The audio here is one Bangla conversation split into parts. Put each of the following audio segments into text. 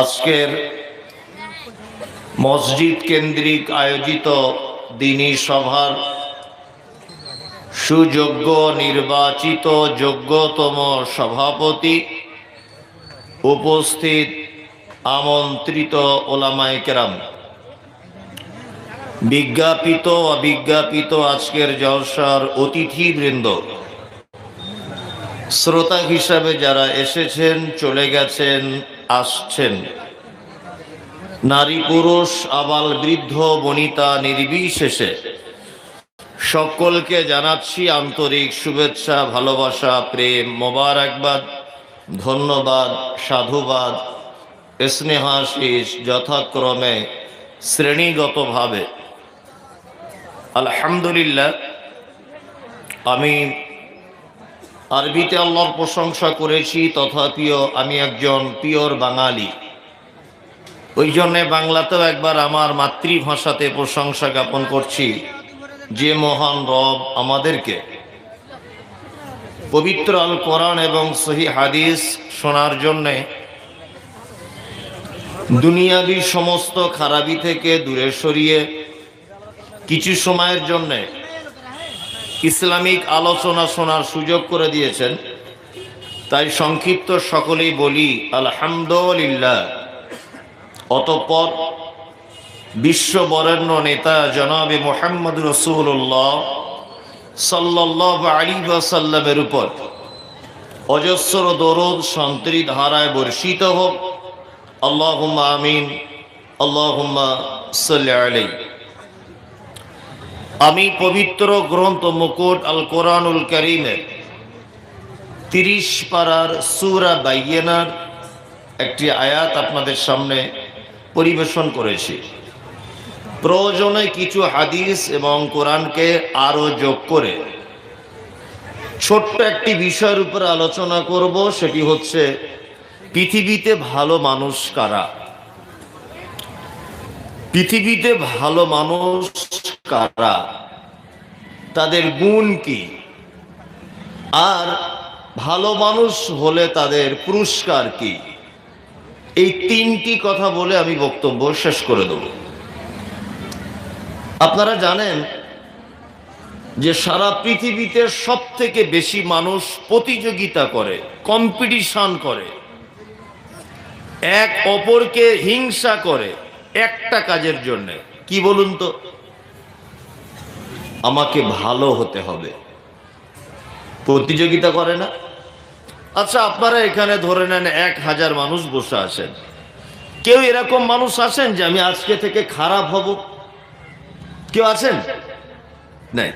আজকের মসজিদ কেন্দ্রিক আয়োজিত দ্বীনী সভার সুযোগ্য নির্বাচিত যোগ্যতম সভাপতি, উপস্থিত আমন্ত্রিত ওলামায়ে কেরাম, বিজ্ঞাপিত অবিজ্ঞাপিত আজকের জলসার অতিথিবৃন্দ, শ্রোতা হিসাবে যারা এসেছেন, চলে গেছেন, আসছেন, নারী পুরুষ আবাল বৃদ্ধ বনিতা নির্বিশেষে সকলকে জানাচ্ছি আন্তরিক শুভেচ্ছা, ভালোবাসা, প্রেম, মোবারকবাদ, ধন্যবাদ, সাধুবাদ, স্নেহাশিস যথাক্রমে শ্রেণীগতভাবে। আলহামদুলিল্লাহ, আমি আরবিতে আল্লাহর প্রশংসা করেছি, তথাপিও আমি একজন পিওর বাঙালি, ওই জন্যে বাংলাতেও একবার আমার মাতৃভাষাতে প্রশংসা জ্ঞাপন করছি যে মহান রব আমাদেরকে পবিত্র আল কোরআন এবং সহিহ হাদিস শোনার জন্যে, দুনিয়াবি সমস্ত খারাপি থেকে দূরে সরিয়ে কিছু সময়ের জন্যে ইসলামিক আলোচনা শোনার সুযোগ করে দিয়েছেন। তাই সংক্ষিপ্ত সকলেই বলি আলহামদুলিল্লাহ। অতঃপর বিশ্ববরেণ্য নেতা জনাবে মুহাম্মদ রাসূলুল্লাহ সাল্লাল্লাহু আলাইহি ওয়াসাল্লামের উপর অজস্র দরুদ শান্তির ধারায় বর্ষিত হোক। আল্লাহুম্মা আমিন, আল্লাহুম্মা সাল্লি আলাইহি। আমি পবিত্র গ্রন্থ মুকুট আল কোরআনুল কারীমের 30 পারার সূরা বাইয়িনার একটি আয়াত আপনাদের সামনে পরিবেশন করেছি। প্রয়োজনে কিছু হাদিস এবং কোরআনকে আরো যোগ করে ছোট্ট একটি বিষয়ের উপর আলোচনা করব, সেটি হচ্ছে পৃথিবীতে ভালো মানুষ কারা। পৃথিবীতে ভালো মানুষ কারা, তাদের গুণ কি, আর ভালো মানুষ হলে তাদের পুরস্কার কি, এই তিনটি কথা বলে আমি বক্তব্য শেষ করে দেব। আপনারা জানেন যে সারা পৃথিবীতে সব থেকে বেশি মানুষ প্রতিযোগিতা করে, কম্পিটিশন করে, এক অপরকে হিংসা করে একটা কাজের জন্য। কি বলুন তো? আমাকে ভালো হতে হবে, প্রতিযোগিতা করে না? আচ্ছা, আপনারা এখানে ধরে নেন 1000 মানুষ বসে আছেন, কেউ এরকম মানুষ আছেন যে আমি আজকে থেকে খারাপ হব? কেউ আছেন? নাই।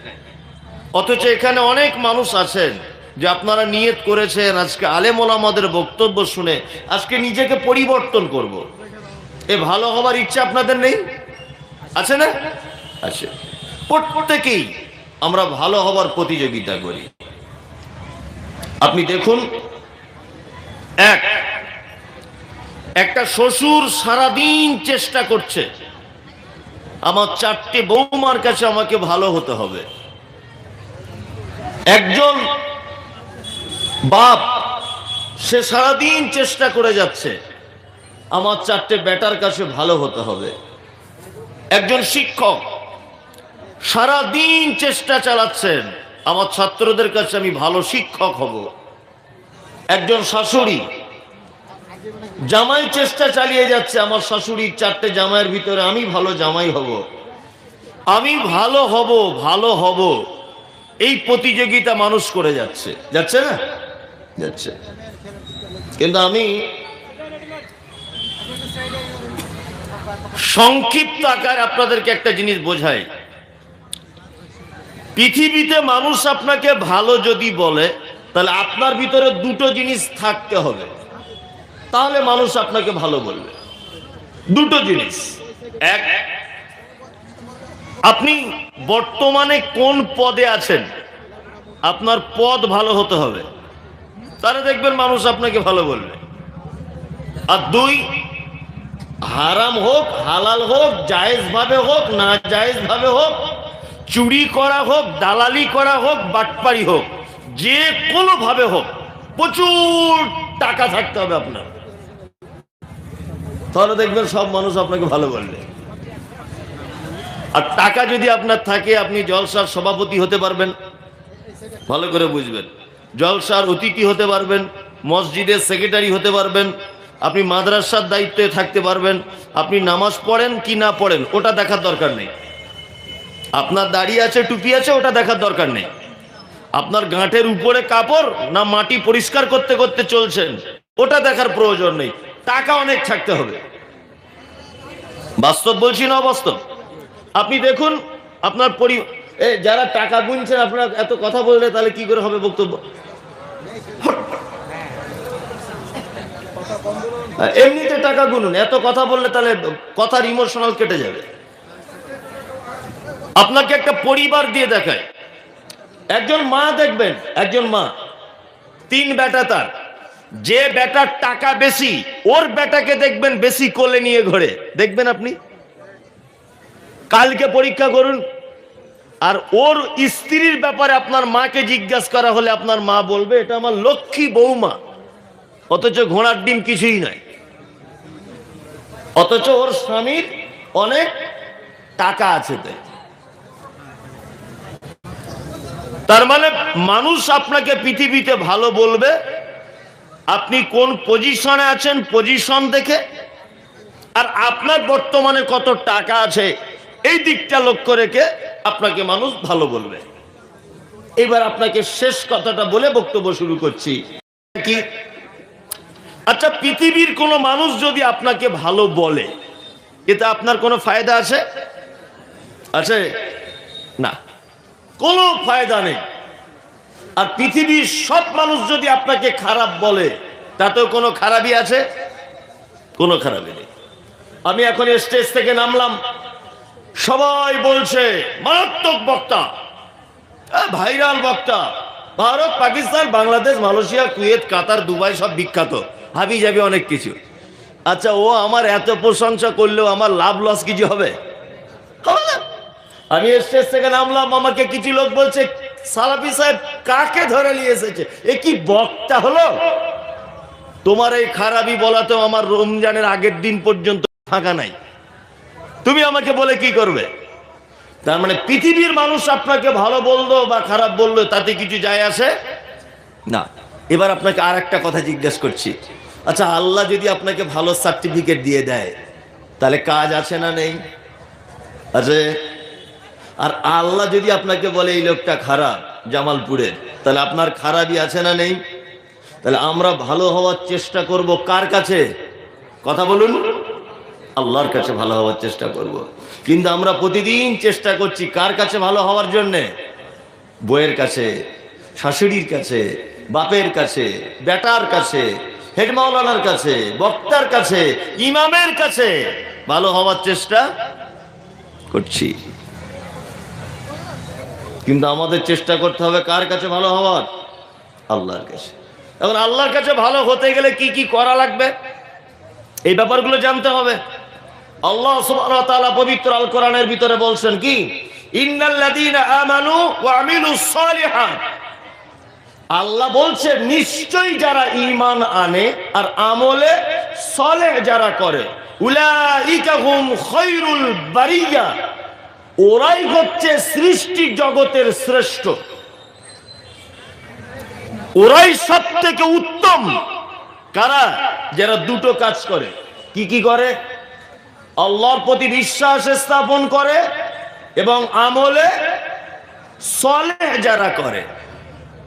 অথচ এখানে অনেক মানুষ আছেন যে আপনারা নিয়ত করেছেন আজকে আলেম ওলামাদের বক্তব্য শুনে আজকে নিজেকে পরিবর্তন করব। এ ভালো হবার ইচ্ছা আপনাদের নেই? আছে না? আছে। প্রত্যেকেই আমরা ভালো হবার প্রতিযোগিতা করি। আপনি দেখুন, একটা শ্বশুর সারাদিন চেষ্টা করছে আমার 4টে বৌমার কাছে আমাকে ভালো হতে হবে। একজন বাপ, সে সারাদিন চেষ্টা করে যাচ্ছে আমার 4টে বেটার কাছে ভালো হতে হবে। একজন শিক্ষক সারাদিন চেষ্টা চালাচ্ছেন আমার ছাত্রদের কাছে আমি ভালো শিক্ষক হব। একজন শাশুড়ি, জামাই চেষ্টা চালিয়ে যাচ্ছে আমার শাশুড়ির 4টে জামাইয়ের ভিতরে আমি ভালো জামাই হব, আমি ভালো হব, ভালো হব, এই প্রতিযোগিতা মানুষ করে যাচ্ছে। যাচ্ছে না? যাচ্ছে। কিন্তু আমি সংক্ষিপ্ত আকারে আপনাদেরকে একটা জিনিস বোঝাই। পৃথিবীতে মানুষ আপনাকে ভালো যদি বলে, তাহলে আপনার ভিতরে দুটো জিনিস থাকতে হবে, তাহলে মানুষ আপনাকে ভালো বলবে। দুটো জিনিস। এক, আপনি বর্তমানে কোন পদে আছেন, আপনার পদ ভালো হতে হবে, তাহলে দেখবেন মানুষ আপনাকে ভালো বলবে। আর দুই, হারাম হোক, হালাল হোক, জায়েজ ভাবে হোক, না জায়েজ ভাবে হোক, চুরি করা হোক, দালালি করা হোক, বাটপারি হোক, যে কোনো ভাবে হোক, প্রচুর টাকা থাকতে হবে আপনার। তাহলে দেখবেন সব মানুষ আপনাকে ভালো বলবে। আর টাকা যদি আপনার থাকে, আপনি জলসার সভাপতি হতে পারবেন, ভালো করে বুঝবেন। জলসার অতিথি হতে পারবেন, মসজিদের সেক্রেটারি হতে পারবেন, আপনি মাদ্রাসার দায়িত্বে থাকতে পারবেন। আপনি নামাজ পড়েন কি না পড়েন ওটা দেখার দরকার নেই। আপনার দাড়ি আছে, টুপি আছে, ওটা দেখার দরকার নেই। আপনার গাঁটের উপরে কাপড় না মাটি পরিষ্কার করতে করতে চলছেন, ওটা দেখার প্রয়োজন নেই। টাকা অনেক থাকতে হবে। বাস্তব বলছি না অবাস্তব? আপনি দেখুন আপনার যারা টাকা গুনছেন, আপনার এত কথা বললে তাহলে কি করে হবে বক্তব্য? এমনিতে টাকা গুনুন, এত কথা বললে তাহলে কথার ইমোশনাল কেটে যাবে। আপনাকে একটা পরিবার দিয়ে দেখায়। একজন মা দেখবেন, একজন মা, 3 বেটা, তার যে বেটার টাকা বেশি ওর বেটাকে দেখবেন বেশি কোলে নিয়ে ঘোরে, দেখবেন আপনি। কালকে পরীক্ষা করুন। আর ওর স্ত্রীর ব্যাপারে আপনার মাকে জিজ্ঞাসা করা হলে আপনার মা বলবে এটা আমার লক্ষ্মী বৌমা, অথচ ঘোড়ার ডিম কিছুই নয়। অথচ ওর স্বামীর অনেক টাকা আছে। তার মানে মানুষ আপনাকে পৃথিবীতে ভালো বলবে আপনি কোন পজিশনে আছেন, পজিশন দেখে, আর আপনার বর্তমানে কত টাকা আছে এই দিকটা লক্ষ্য রেখে আপনাকে মানুষ ভালো বলবে। এবার আপনাকে শেষ কথাটা বলে বক্তব্য শুরু করছি। কি, আচ্ছা, পৃথিবীর কোন মানুষ যদি আপনাকে ভালো বলে এতে আপনার কোনো ফায়দা আছে? আছে না, কোনো ফায়দা নেই। আর পৃথিবীর সব মানুষ যদি আপনাকে খারাপ বলে তাতেও কোনো খারাপই আছে? কোনো খারাপই নেই। আমি এখন স্টেজ থেকে নামলাম, সবাই বলছে মারাত্মক বক্তা, ভাইরাল বক্তা, ভারত, পাকিস্তান, বাংলাদেশ, মালয়েশিয়া, কুয়েত, কাতার, দুবাই সব বিখ্যাত, হাবি যাবি অনেক কিছু। আচ্ছা, ও আমার এত প্রশংসা করলেও আমার লাভ লস কিছু হবে? আমি স্টেজ থেকে নামলাম, আমাকে কিছু লোক বলছে সালাফি সাহেব কাকে ধরে নিয়ে এসেছে, এ কি বক্তা হলো? তোমার এই খারাপই বলাতেও আমার রমজানের আগের দিন পর্যন্ত ফাঁকা নাই, তুমি আমাকে বলে কি করবে? তার মানে পৃথিবীর মানুষ আপনাকে ভালো বললো বা খারাপ বললো তাতে কিছু যায় আসে না। এবার আপনাকে আর একটা কথা জিজ্ঞেস করছি, আচ্ছা, আল্লাহ যদি আপনাকে ভালো সার্টিফিকেট দিয়ে দেয় তাহলে কাজ আছে না নেই? আছে। আর আল্লাহ যদি আপনাকে বলে এই লোকটা খারাপ জামালপুরের, তাহলে আপনার খারাপই আছে না নেই? তাহলে আমরা ভালো হওয়ার চেষ্টা করব কার কাছে? কথা বলুন। আল্লাহর কাছে ভালো হওয়ার চেষ্টা করব। কিন্তু আমরা প্রতিদিন চেষ্টা করছি কার কাছে ভালো হওয়ার জন্যে? বইয়ের কাছে, শাশুড়ির কাছে, বাপের কাছে, বেটার কাছে, হেড মাওলানার কাছে, বক্তার কাছে, ইমামের কাছে ভালো হওয়ার চেষ্টা করছি। কিন্তু আমাদের চেষ্টা করতে হবে কার কাছে ভালো হওয়ার? আল্লাহর কাছে। এখন আল্লাহর কাছে ভালো হতে গেলে কি কি করা লাগবে এই ব্যাপারগুলো জানতে হবে। আল্লাহ সুবহানাহু ওয়া তাআলা পবিত্র আল কোরআনের ভিতরে বলছেন কি, ইন্নাল্লাযীনা আমানু ওয়া আমিলুস সালিহাত। আল্লাহ বলছে নিশ্চয়ই যারা ঈমান আনে আর আমলে সালেহ যারা করে, উলাইকা হুম খায়রুল বারিয়া, ওরাই হচ্ছে সৃষ্টি জগতের শ্রেষ্ঠ, ওরাই সবথেকে উত্তম। কারা? যারা দুটো কাজ করে। কি কি করে? আল্লাহর প্রতি বিশ্বাস স্থাপন করে এবং আমলে সালেহ যারা করে।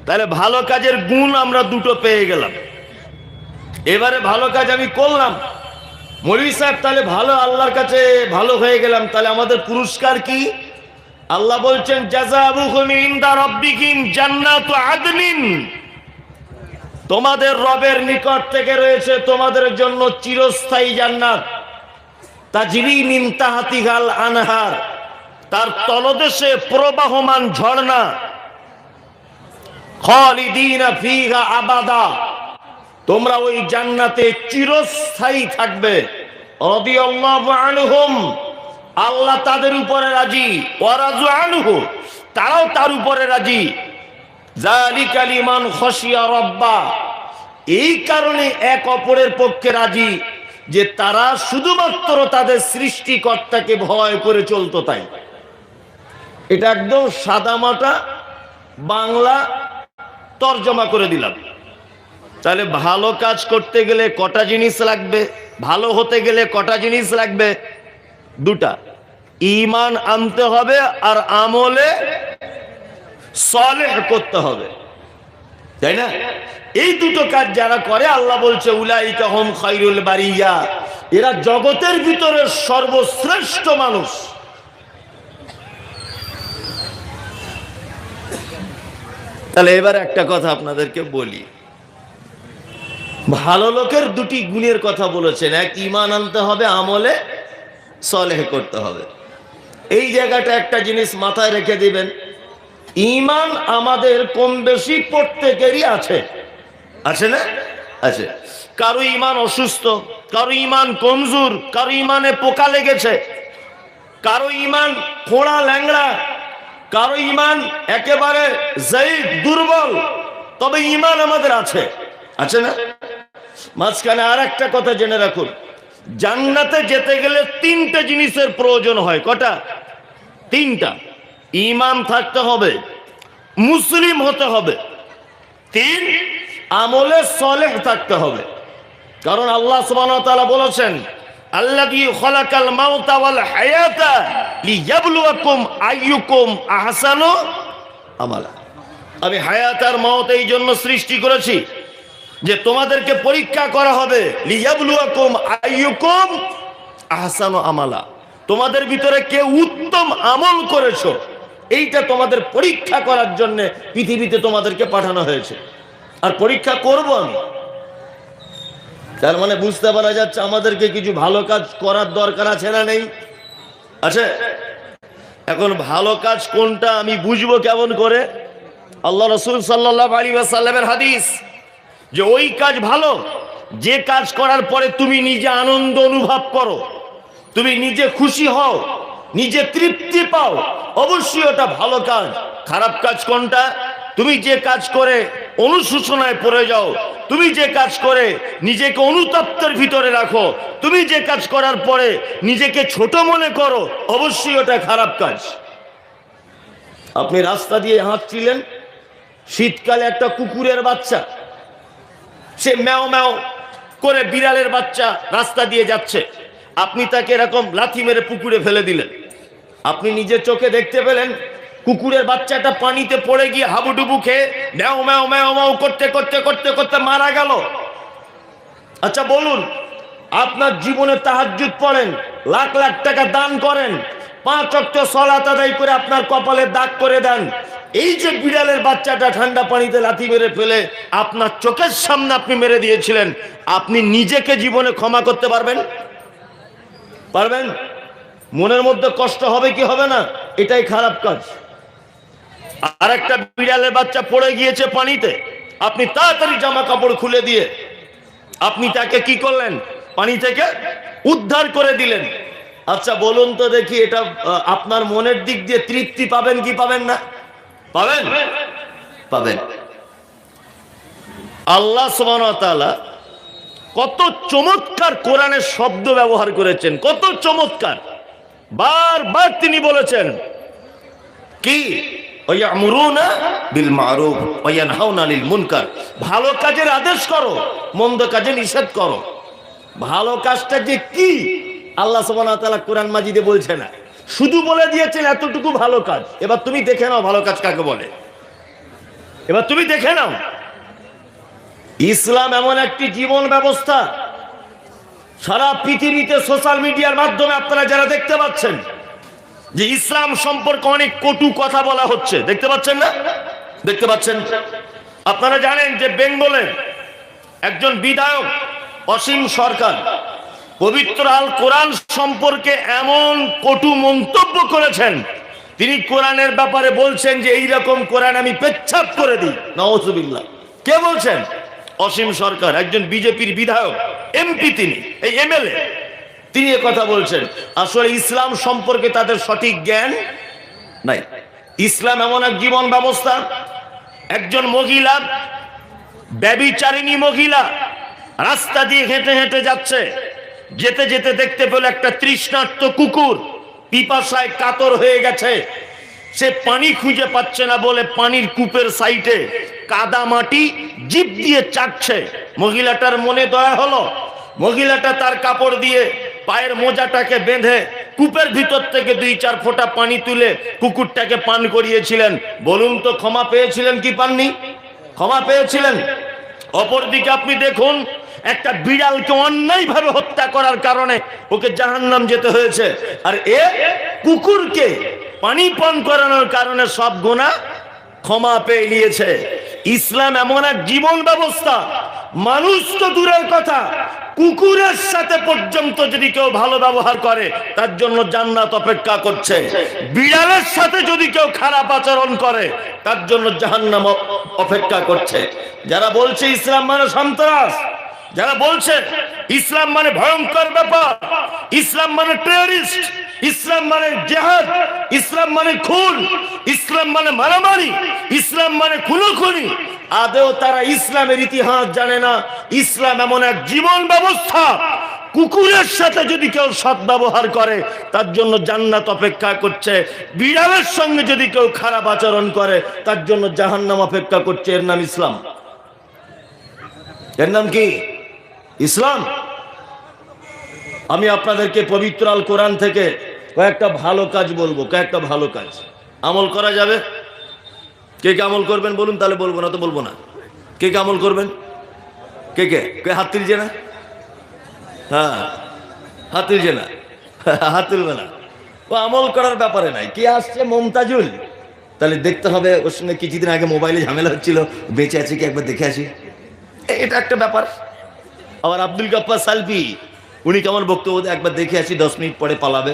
তাহলে ভালো কাজের গুণ আমরা দুটো পেয়ে গেলাম। এবারে ভালো কাজ আমি করলাম, মৌলভী সাহেব তাহলে ভালো, আল্লাহর কাছে ভালো হয়ে গেলাম, তাহলে আমাদের পুরস্কার কি? আল্লাহ বলছেন জাযাউহুম ইনদা রাব্বিহিম জান্নাতু আদনিন, তোমাদের রবের নিকট থেকে রয়েছে তোমাদের জন্য চিরস্থায়ী জান্নাত, তাজরি মিন তাহতিহাল আনহার, তার তলদেশে প্রবাহমান ঝর্ণা, খালিদিনা ফিহা আবাদা, তোমরা ওই জান্নাতে চিরস্থায়ী থাকবে। রাদিয়াল্লাহু আনহুম, আল্লাহ তাদের উপরে রাজি, ওয়া রাযু আনহু, তারাও তার উপরে রাজি। যালিকা লিমান খাশিয়া রাব্বা, এই কারণে এক অপরের পক্ষে রাজি যে তারা শুধুমাত্র তাদের সৃষ্টিকর্তাকে ভয় করে চলতো, তাই। এটা একদম সাদামাটা বাংলা তর্জমা করে দিলাম। তাহলে ভালো কাজ করতে গেলে কটা জিনিস লাগবে? ভালো হতে গেলে কটা জিনিস লাগবে? দুটা। ঈমান আনতে হবে আর আমলে সালেহ করতে হবে, তাই না? এই দুটো কাজ যারা করে আল্লাহ বলছে উলাইকা হুম খায়রুল বারিয়া, এরা জগতের ভিতরে সর্বশ্রেষ্ঠ মানুষ। তাহলে এবার একটা কথা আপনাদেরকে বলি, ভালো লোকের দুটি গুণের কথা বলেছেন, এক ঈমান আনতে হবে, আমলে সালেহ করতে হবে। এই জায়গাটা একটা জিনিস মাথায় রেখে দিবেন, ঈমান আমাদের কম বেশি প্রত্যেকেরই আছে, আছে না? আছে। কারো ঈমান অসুস্থ, কারো ঈমান কমজোর, কারো ঈমানে পোকা লেগেছে, কারো ঈমান খোঁড়া ল্যাংড়া, কারো ঈমান একেবারে যায়ীফ দুর্বল, তবে ঈমান আমাদের আছে, আছে না? মাঝখানে আর একটা কথা জেনে রাখুন, জান্নাতে যেতে গেলে তিনটা জিনিসের প্রয়োজন হয়। কটা? তিনটা। ঈমান থাকতে হবে, মুসলিম হতে হবে, তিন, আমলে সালেহ থাকতে হবে। কারণ আল্লাহ সুবহানাহু ওয়া তাআলা বলেছেন আল্লাযী খালাকাল মাউতা ওয়াল হায়াতা লিয়াবলুয়াকুম আইয়ুকুম আহসানু আমালা। আমি হায়াত আর মওত এই জন্য সৃষ্টি করেছি যে তোমাদেরকে পরীক্ষা করা হবে, লিয়াবলুয়াকুম আইয়ুকুম আহসানু আমালা, তোমাদের ভিতরে কে উত্তম আমল করেছো এইটা তোমাদের পরীক্ষা করার জন্য পৃথিবীতে তোমাদেরকে পাঠানো হয়েছে, আর পরীক্ষা করব আমি। তার মানে বুঝতে পারা যাচ্ছে আমাদেরকে কিছু ভালো কাজ করার দরকার আছে না নেই? আছে। এখন ভালো কাজ কোনটা আমি বুঝবো কেমন করে? আল্লাহ রাসূল সাল্লাল্লাহু আলাইহি ওয়াসাল্লামের হাদিস যে ওই কাজ ভালো যে কাজ করার পরে তুমি নিজে আনন্দ অনুভব করো, তুমি নিজে খুশি হও, নিজে তৃপ্তি পাও, অবশ্যই ওটা ভালো কাজ। খারাপ কাজ কোনটা? তুমি যে কাজ করে অনুশোচনায় পড়ে যাও, তুমি যে কাজ করে নিজেকে অনুতপ্তের ভিতরে রাখো, তুমি যে কাজ করার পরে নিজেকে ছোট মনে করো, অবশ্যই ওটা খারাপ কাজ। আপনি রাস্তা দিয়ে হাঁটছিলেন, শীতকালে একটা কুকুরের বাচ্চা সে ম্যাও ম্যাও করে বিড়ালের বাচ্চা রাস্তা দিয়ে যাচ্ছে, আপনি তাকে এরকম লাথি মেরে পুকুরে ফেলে দিলেন। আপনি নিজের চোখে দেখতে পেলেন কুকুরের বাচ্চাটা পানিতে পড়ে গিয়ে হাবুডুবু খেয়ে ম্যাও ম্যাও ম্যাও ম্যাও করতে করতে করতে করতে মারা গেল। আচ্ছা বলুন, আপনার জীবনে তাহাজ্জুদ পড়েন, লাখ লাখ টাকা দান করেন, 5 ওয়াক্ত সালাত আদায় করে আপনার কপালে দাগ করে দেন, এই যে বিড়ালের বাচ্চাটা ঠান্ডা পানিতে লাথি মেরে ফেলে আপনার চোখের সামনে আপনি মেরে দিয়েছিলেন, আপনি নিজেকে জীবনে ক্ষমা করতে পারবেন? পারবেন? মনের মধ্যে কষ্ট হবে কি হবে না? এটাই খারাপ কাজ। আর একটা বিড়ালের বাচ্চা পড়ে গিয়েছে পানিতে, আপনি তাড়াতাড়ি জামা কাপড় খুলে দিয়ে আপনি তাকে কি করলেন? পানি থেকে উদ্ধার করে দিলেন। আচ্ছা বলুন তো দেখি, এটা আপনার মনের দিক দিয়ে তৃপ্তি পাবেন কি পাবেন না? পাবেন? পাবেন। আল্লাহ সুবহানাহু ওয়া তাআলা কত চমৎকার কোরআনের শব্দ ব্যবহার করেছেন, কত চমৎকার। বারবার তিনি বলেছেন কি? ওয়ায়ামুরুনা বিল মারুফ ওয়া ইয়ানহাউনা আনিল মুনকার, ভালো কাজের আদেশ করো, মন্দ কাজে নিষেধ করো। ভালো কাজটা যে কি আল্লাহ সুবহানাহু ওয়া তাআলা কোরআন মাজিদে বলছে না, শুধু বলে দিয়েছেন এতটুকু ভালো কাজ। এবার তুমি দেখে নাও ভালো কাজ কাকে বলে, এবার তুমি দেখে নাও। ইসলাম এমন একটি জীবন ব্যবস্থা, সারা পৃথিবীতে সোশ্যাল মিডিয়ার মাধ্যমে আপনারা যারা দেখতে পাচ্ছেন যে ইসলাম সম্পর্কে অনেক কটু কথা বলা হচ্ছে, দেখতে পাচ্ছেন না? দেখতে পাচ্ছেন। আপনারা জানেন যে বেঙ্গলের একজন বিধায়ক অসীম সরকার পবিত্র আল কোরআন সম্পর্কে এমন কটু মন্তব্য করেছেন, তিনি কোরআনের ব্যাপারে বলছেন যে এইরকম কোরআন আমি পেচ্ছাপ করে দিই। নাউযুবিল্লাহ। কে বলছেন? অসীম সরকার, একজন বিজেপির বিধায়ক, এমপি, তিনি এই এমএলএ, তিনি কথা বলছেন। আসলে ইসলাম সম্পর্কে তাদের সঠিক জ্ঞান নাই। ইসলাম এমন এক জীবন ব্যবস্থা, একজন মহিলা, ব্যভিচারিণী মহিলা রাস্তা দিয়ে হেঁটে হেঁটে যাচ্ছে, যেতে যেতে দেখতে পেল একটা তৃষ্ণার্ত কুকুর পিপাসায় কাতর হয়ে গেছে, সে পানি খুঁজে পাচ্ছে না বলে পানির কূপের সাইডে কাদা মাটি জিভ দিয়ে চাটছে। মহিলাটার মনে দয়া হলো, মহিলাটা তার কাপড় দিয়ে পায়ের মোজাটাকে বেঁধে কূপের ভিতর থেকে 2-4 ফোঁটা পানি তুলে কুকুরটাকে পান করিয়েছিলেন। বলুন তো ক্ষমা পেয়েছিলেন কি পাননি? ক্ষমা পেয়েছিলেন। অপরদিকে আপনি দেখুন, একটা বিড়ালকে অন্যায়ভাবে হত্যা করার কারণে ওকে জাহান্নাম যেতে হয়েছে, আর এ কুকুরকে পানি পান করানোর কারণে সব গুনাহ ক্ষমা পেয়ে নিয়েছে। ইসলাম এমন এক জীবন ব্যবস্থা, মানুষ তো দূরের কথা, কুকুরের সাথে পর্যন্ত যদি কেউ ভালো ব্যবহার করে তার জন্য জান্নাত অপেক্ষা করছে। বিড়ালের সাথে যদি কেউ খারাপ আচরণ করে তার জন্য জাহান্নাম অপেক্ষা করছে। যারা বলছে ইসলাম মানে সন্ত্রাস, যারা বলছে ইসলাম মানে ভয়ঙ্কর ব্যাপার, ইসলাম মানে টেররিস্ট, ইসলাম মানে জিহাদ, ইসলাম মানে খুন, ইসলাম মানে মারামারি, ইসলাম মানে খুনোখুনি, আদৌ তারা ইসলামের ইতিহাস জানে না। ইসলাম এমন এক জীবন ব্যবস্থা, কুকুরের সাথে যদি কেউ সদ্ব্যবহার করে তার জন্য জান্নাত অপেক্ষা করছে, বিড়ালের সঙ্গে যদি কেউ খারাপ আচরণ করে তার জন্য জাহান্নাম অপেক্ষা করছে। এর নাম ইসলাম। এর নাম কি? ইসলাম। আমি আপনাদেরকে পবিত্র আল কোরআন থেকে কয়েকটা ভালো কাজ বলবো, কয়েকটা ভালো কাজ আমল করা যাবে। কে কে আমল করবেন বলুন, তাহলে বলবো না তো বলবো না। কে কে আমল করবেন? কে কে কে হাত তুলছে না? হ্যাঁ, হাত তুলছে না, হাত তুলবে না। ও আমল করার ব্যাপারে নাই। কি আসছে? মমতাজুল। তাহলে দেখতে হবে, ওর সঙ্গে কিছুদিন আগে মোবাইলে ঝামেলা হচ্ছিল, বেঁচে আছে কি একবার দেখে আসি, এটা একটা ব্যাপার। আবার আব্দুল গাফফার সালফি, উনি কেমন বক্তব্য একবার দেখে আসি, 10 মিনিট পরে পালাবে।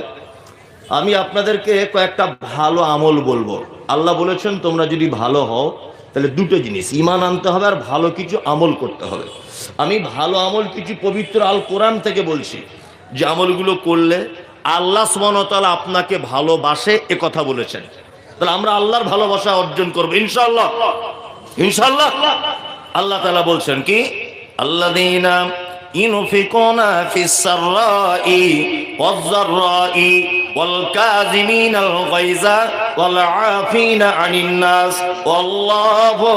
আমি আপনাদেরকে কয়েকটা ভালো আমল বলবো। আল্লাহ বলেছেন তোমরা যদি ভালো হও তাহলে দুটো জিনিস, ঈমান আনতে হবে আর ভালো কিছু আমল করতে হবে। আমি ভালো আমল কিছু পবিত্র আল কোরআন থেকে বলছি, যে আমলগুলো করলে আল্লাহ সুবহানাহু ওয়া তাআলা আপনাকে ভালোবাসে, এ কথা বলেছেন। তাহলে আমরা আল্লাহর ভালোবাসা অর্জন করবো ইনশাআল্লাহ। ইনশাআল্লাহ। আল্লাহ তাআলা বলছেন কি? আল্লাযীনা ইউনফিকুনা ফিস সাররাই ওয়াজ যাররাই ওয়াল কাযিমিনাল গায়যা ওয়াল আফিনা আনিন নাস ওয়াল্লাহু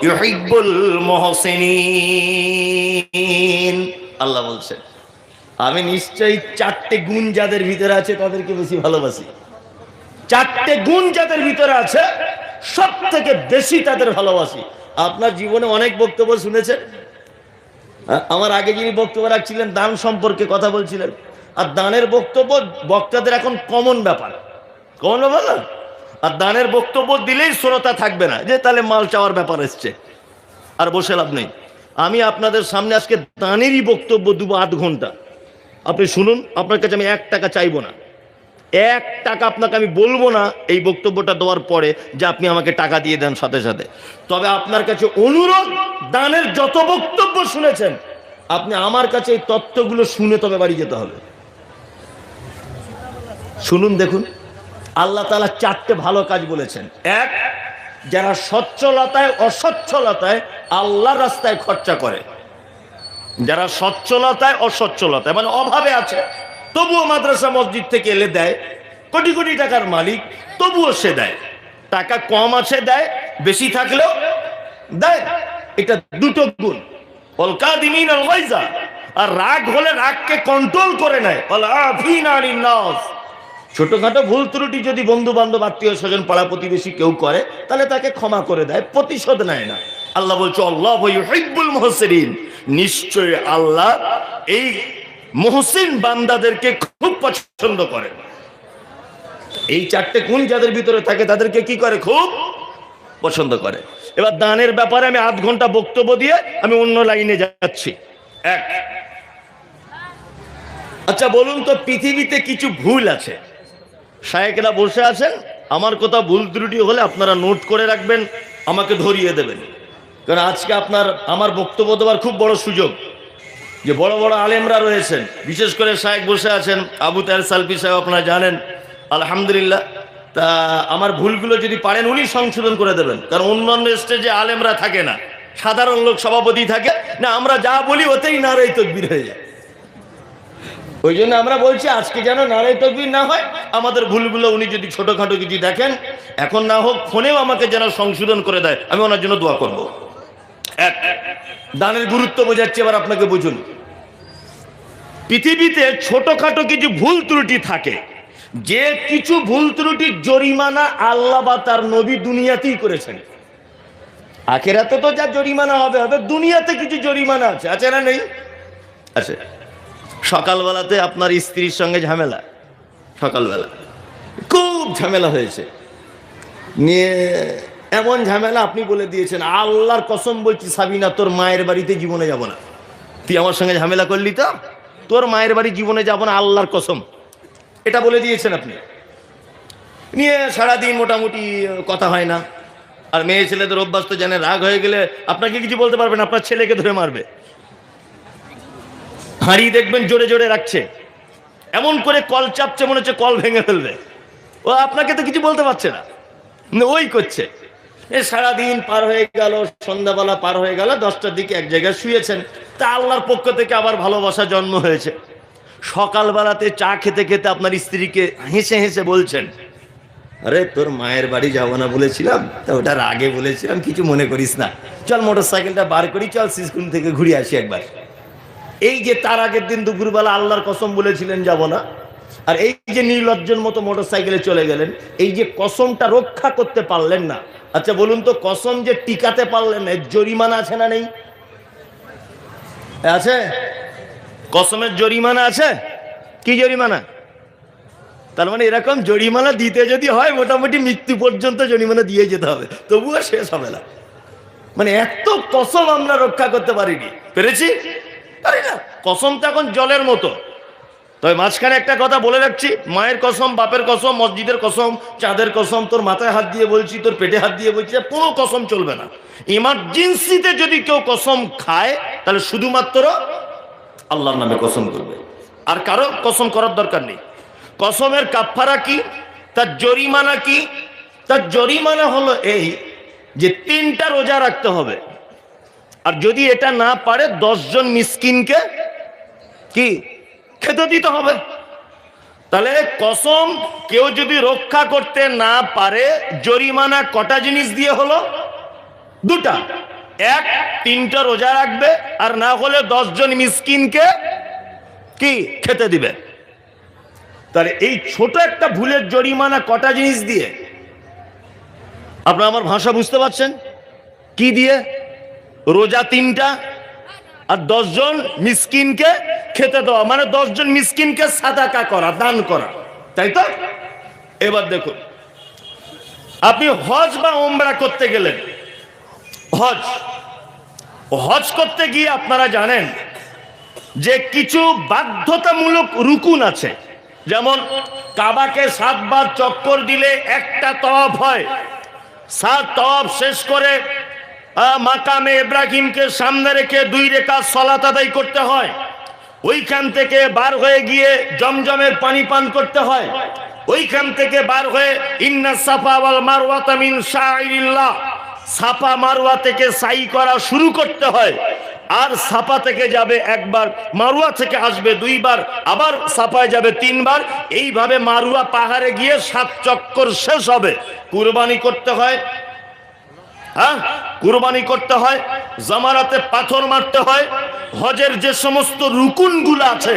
ইউহিব্বুল মুহসিনিন। আল্লাহ বলছেন আমি নিশ্চয়ই 4টে গুণ যাদের ভিতরে আছে তাদেরকে বেশি ভালোবাসি। 4টে গুণ যাদের ভিতরে আছে সব থেকে বেশি তাদের ভালোবাসি। আপনার জীবনে অনেক বক্তব্য শুনেছেন, আমার আগে যিনি বক্তব্য রাখছিলেন দান সম্পর্কে কথা বলছিলেন, আর দানের বক্তব্য বক্তাদের এখন কমন ব্যাপার, কমন ব্যাপার না। আর দানের বক্তব্য দিলেই শ্রোতা থাকবে না, যে তাহলে মাল চাওয়ার ব্যাপার এসছে, আর বসে লাভ নেই। আমি আপনাদের সামনে আজকে দানেরই বক্তব্য দেবো 8 ঘন্টা। আপনি শুনুন, আপনার কাছে আমি 1 টাকা চাইবো না, 1 টাকা আপনাকে আমি বলবো না এই বক্তব্যটা দেওয়ার পরে যে আপনি আমাকে টাকা দিয়ে দেন সাথে সাথে। তবে আপনার কাছে অনুরোধ, দানের যত বক্তব্য শুনেছেন আপনি আমার কাছে এই তত্ত্বগুলো শুনে তবে বাড়ি যেতে হবে। শুনুন, দেখুন, আল্লাহ তাআলা 4টে ভালো কাজ বলেছেন। 1, যারা সচ্ছলতায় অসচ্ছলতায় আল্লাহর রাস্তায় খরচা করে, যারা সচ্ছলতায় অসচ্ছলতায় মানে অভাবে আছে তবুও মাদ্রাসা মসজিদ থেকে এলে দেয়, কোটি কোটি টাকার মালিক তবুও সে দেয়, টাকা কম আছে দেয়, বেশি থাকলেও দেয়। এটা 2টো গুণ। ওয়াল কাযিমিনাল গায়যা, আর রাগ হলে রাগকে কন্ট্রোল করে নেয়। ওয়াল আফিনা আনিন নাস, ছোটখাটো ভুল ত্রুটি যদি বন্ধু বান্ধব আত্মীয় স্বজন পাড়া প্রতিবেশী কেউ করে তাহলে তাকে ক্ষমা করে দেয়, প্রতিশোধ নেয় না। আল্লাহ বলছে আল্লাহু ইউহিব্বুল মুহসিনিন, নিশ্চয়ই আল্লাহ এই মুহসিন বান্দাদেরকে খুব পছন্দ করেন। এই 4টে গুণ যাদের ভিতরে থাকে তাদেরকে কি করে? খুব পছন্দ করে। এবার দানের ব্যাপারে আমি 8 ঘন্টা বক্তব্য দিয়ে আমি অন্য লাইনে যাচ্ছি। 1, আচ্ছা বলুন তো, পৃথিবীতে কিছু ভুল আছে, শায়েখরা বসে আছেন, আমার কথা ভুল ত্রুটি হলে আপনারা নোট করে রাখবেন, আমাকে ধরিয়ে দেবেন। কারণ আজকে আমার বক্তব্য দেওয়ার খুব বড় সুযোগ, যে বড় বড় আলেমরা রয়েছেন, বিশেষ করে শায়েখ বসে আছেন আবু তাহের সালফি সাহেব, আপনারা জানেন আলহামদুলিল্লাহ। তা আমার ভুলগুলো যদি পারেন উনি সংশোধন করে দেবেন, কারণ অন্যান্য স্টেজে আলেমরা থাকে না, সাধারণ লোক সভাপতি থাকে না, আমরা যা বলি ওতেই নারে তাকবীর হয়ে যায়। ওই জন্য আমরা বলছি আজকে যেন নারায়ে তাকবীর না হয়, আমাদের ভুলগুলো উনি যদি ছোটখাটো কিছু দেখেন, এখন না হোক ফোনেও আমাকে যেন সংশোধন করে দেয়, আমি ওনার জন্য দোয়া করব। এক, দানের গুরুত্ব বোঝাচ্ছি, এবার আপনাকে বুঝুন। পৃথিবীতে ছোটখাটো কিছু ভুল ত্রুটি থাকে, যে কিছু ভুল ত্রুটির জরিমানা আল্লাহ বা তার নবী দুনিয়াতেই করেছেন। আখিরাতে তো যা জরিমানা হবে হবে, দুনিয়াতে কিছু জরিমানা আছে, আছে না নেই? আছে। সকালবেলাতে আপনার স্ত্রীর সঙ্গে ঝামেলা, সকালবেলা খুব ঝামেলা হয়েছে, নিয়ে এমন ঝামেলা আপনি বলে দিয়েছেন, আল্লাহর কসম বলছি সাবিনা, তোর মায়ের বাড়িতে জীবনে যাব না, তুই আমার সঙ্গে ঝামেলা করলি তো, তোর মায়ের বাড়ি জীবনে যাব না, আল্লাহর কসম, এটা বলে দিয়েছেন আপনি। নিয়ে সারাদিন মোটামুটি কথা হয় না। আর মেয়ে ছেলেদের অভ্যাস তো জানেন, রাগ হয়ে গেলে আপনাকে কিছু বলতে পারবেন, আপনার ছেলেকে ধরে মারবে। হাঁড়ি দেখবেন জোরে জোরে রাখছে, এমন করে কল চাপছে মনে হচ্ছে কল ভেঙে ফেলবে, ও আপনাকে তো কিছু বলতে পারছে না, ওই করছে। এ সারাদিন পার হয়ে গেল, সন্ধ্যাবেলা পার হয়ে গেল, 10টার দিকে এক জায়গায় শুয়েছেন, তা আল্লাহর পক্ষ থেকে আবার ভালোবাসা জন্ম হয়েছে। সকালবেলাতে চা খেতে খেতে আপনার স্ত্রীকে হেসে হেসে বলছেন, আরে তোর মায়ের বাড়ি যাবো না বলেছিলাম, তা ওটার আগে বলেছিলাম, কিছু মনে করিস না, চল মোটর সাইকেলটা বার করি, চল সিস্কুল থেকে ঘুরে আসি একবার। এই যে তার আগের দিন দুপুরবেলা আল্লাহর কসম বলেছিলেন যাব না, আর এই যে নির্লজ্জের মতো মোটর সাইকেলে চলে গেলেন, এই যে কসমটা রক্ষা করতে পারলেন না। আচ্ছা বলুন তো, কসম যে টিকাতে পারলেন না, এর জরিমানা আছে না নেই? আছে, কসমের জরিমানা আছে। কি জরিমানা? তার মানে এরকম জরিমানা দিতে যদি হয়, মোটামুটি মৃত্যু পর্যন্ত জরিমানা দিয়ে যেতে হবে, তবুও শেষ হবে না। মানে এত কসম আমরা রক্ষা করতে পারিনি, পেরেছি? পারি না। কসম তো এখন জলের মতো। তবে মাঝখানে একটা কথা বলে রাখছি, মায়ের কসম, বাপের কসম, মসজিদের কসম, চাঁদের কসম, তোর মাথায় হাত দিয়ে বলছি, তোর পেটে হাত দিয়ে বলছি, কোনো কসম চলবে না। ইমার্জেন্সিতে যদি কেউ কসম খায়, তাহলে শুধুমাত্র আল্লাহর নামে কসম করবে, আর কারো কসম করার দরকার নেই। কসমের কাফারা কি, তার জরিমানা কি? তার জরিমানা হলো এই যে 3টা রোজা রাখতে হবে, আর যদি এটা না পারে 10 জন মিসকিনকে কি খেতে দিতে হবে। তাহলে কসম কেউ যদি রক্ষা করতে না পারে, জরিমানা কটা জিনিস দিয়ে হলো? 2টা। এক, 3টা রোজা রাখবে, আর না হলে 10 জন মিসকিনকে কি খেতে দিবে। তাহলে এই ছোট একটা ভুলের জরিমানা কটা জিনিস দিয়ে? আপনারা আমার ভাষা বুঝতে পারছেন? কি দিয়ে? রোজা 3টা, আর 10 জন মিসকিনকে খেতে দেওয়া, মানে 10 জন মিসকিনকে সাদাকা করা, দান করা, তাই তো? এবার দেখুন, আপনি হজ বা ওমরা করতে গেলেন, হজ করতে গিয়ে আপনারা জানেন যে কিছু বাধ্যতামূলক রুকুন আছে। যেমন কাবাকে 7 বার চক্কর দিলে একটা তওয়াফ হয়, 7 তওয়াফ শেষ করে মাকামে ইব্রাহিমকে সামনে রেখে 2 রাকাত সালাত আদায় করতে হয়। ওইখান থেকে বার হয়ে গিয়ে জমজমের পানি পান করতে হয়। ওইখান থেকে বার হয়ে ইন্না সাফা ওয়াল মারওয়াতা মিন শাইরিল্লাহ, সাফা মারওয়া থেকে সাই করা শুরু করতে হয়। আর সাফা থেকে যাবে একবার, মারওয়া থেকে আসবে 2 বার, আবার সাফায় যাবে 3 বার। এইভাবে মারওয়া পাহাড়ে গিয়ে 7 চক্কর শেষ হবে। কুরবানি করতে হয়, হ্যাঁ কুরবানি করতে হয়, জামারাতে পাথর মারতে হয়। হজের যে সমস্ত রুকুনগুলো আছে,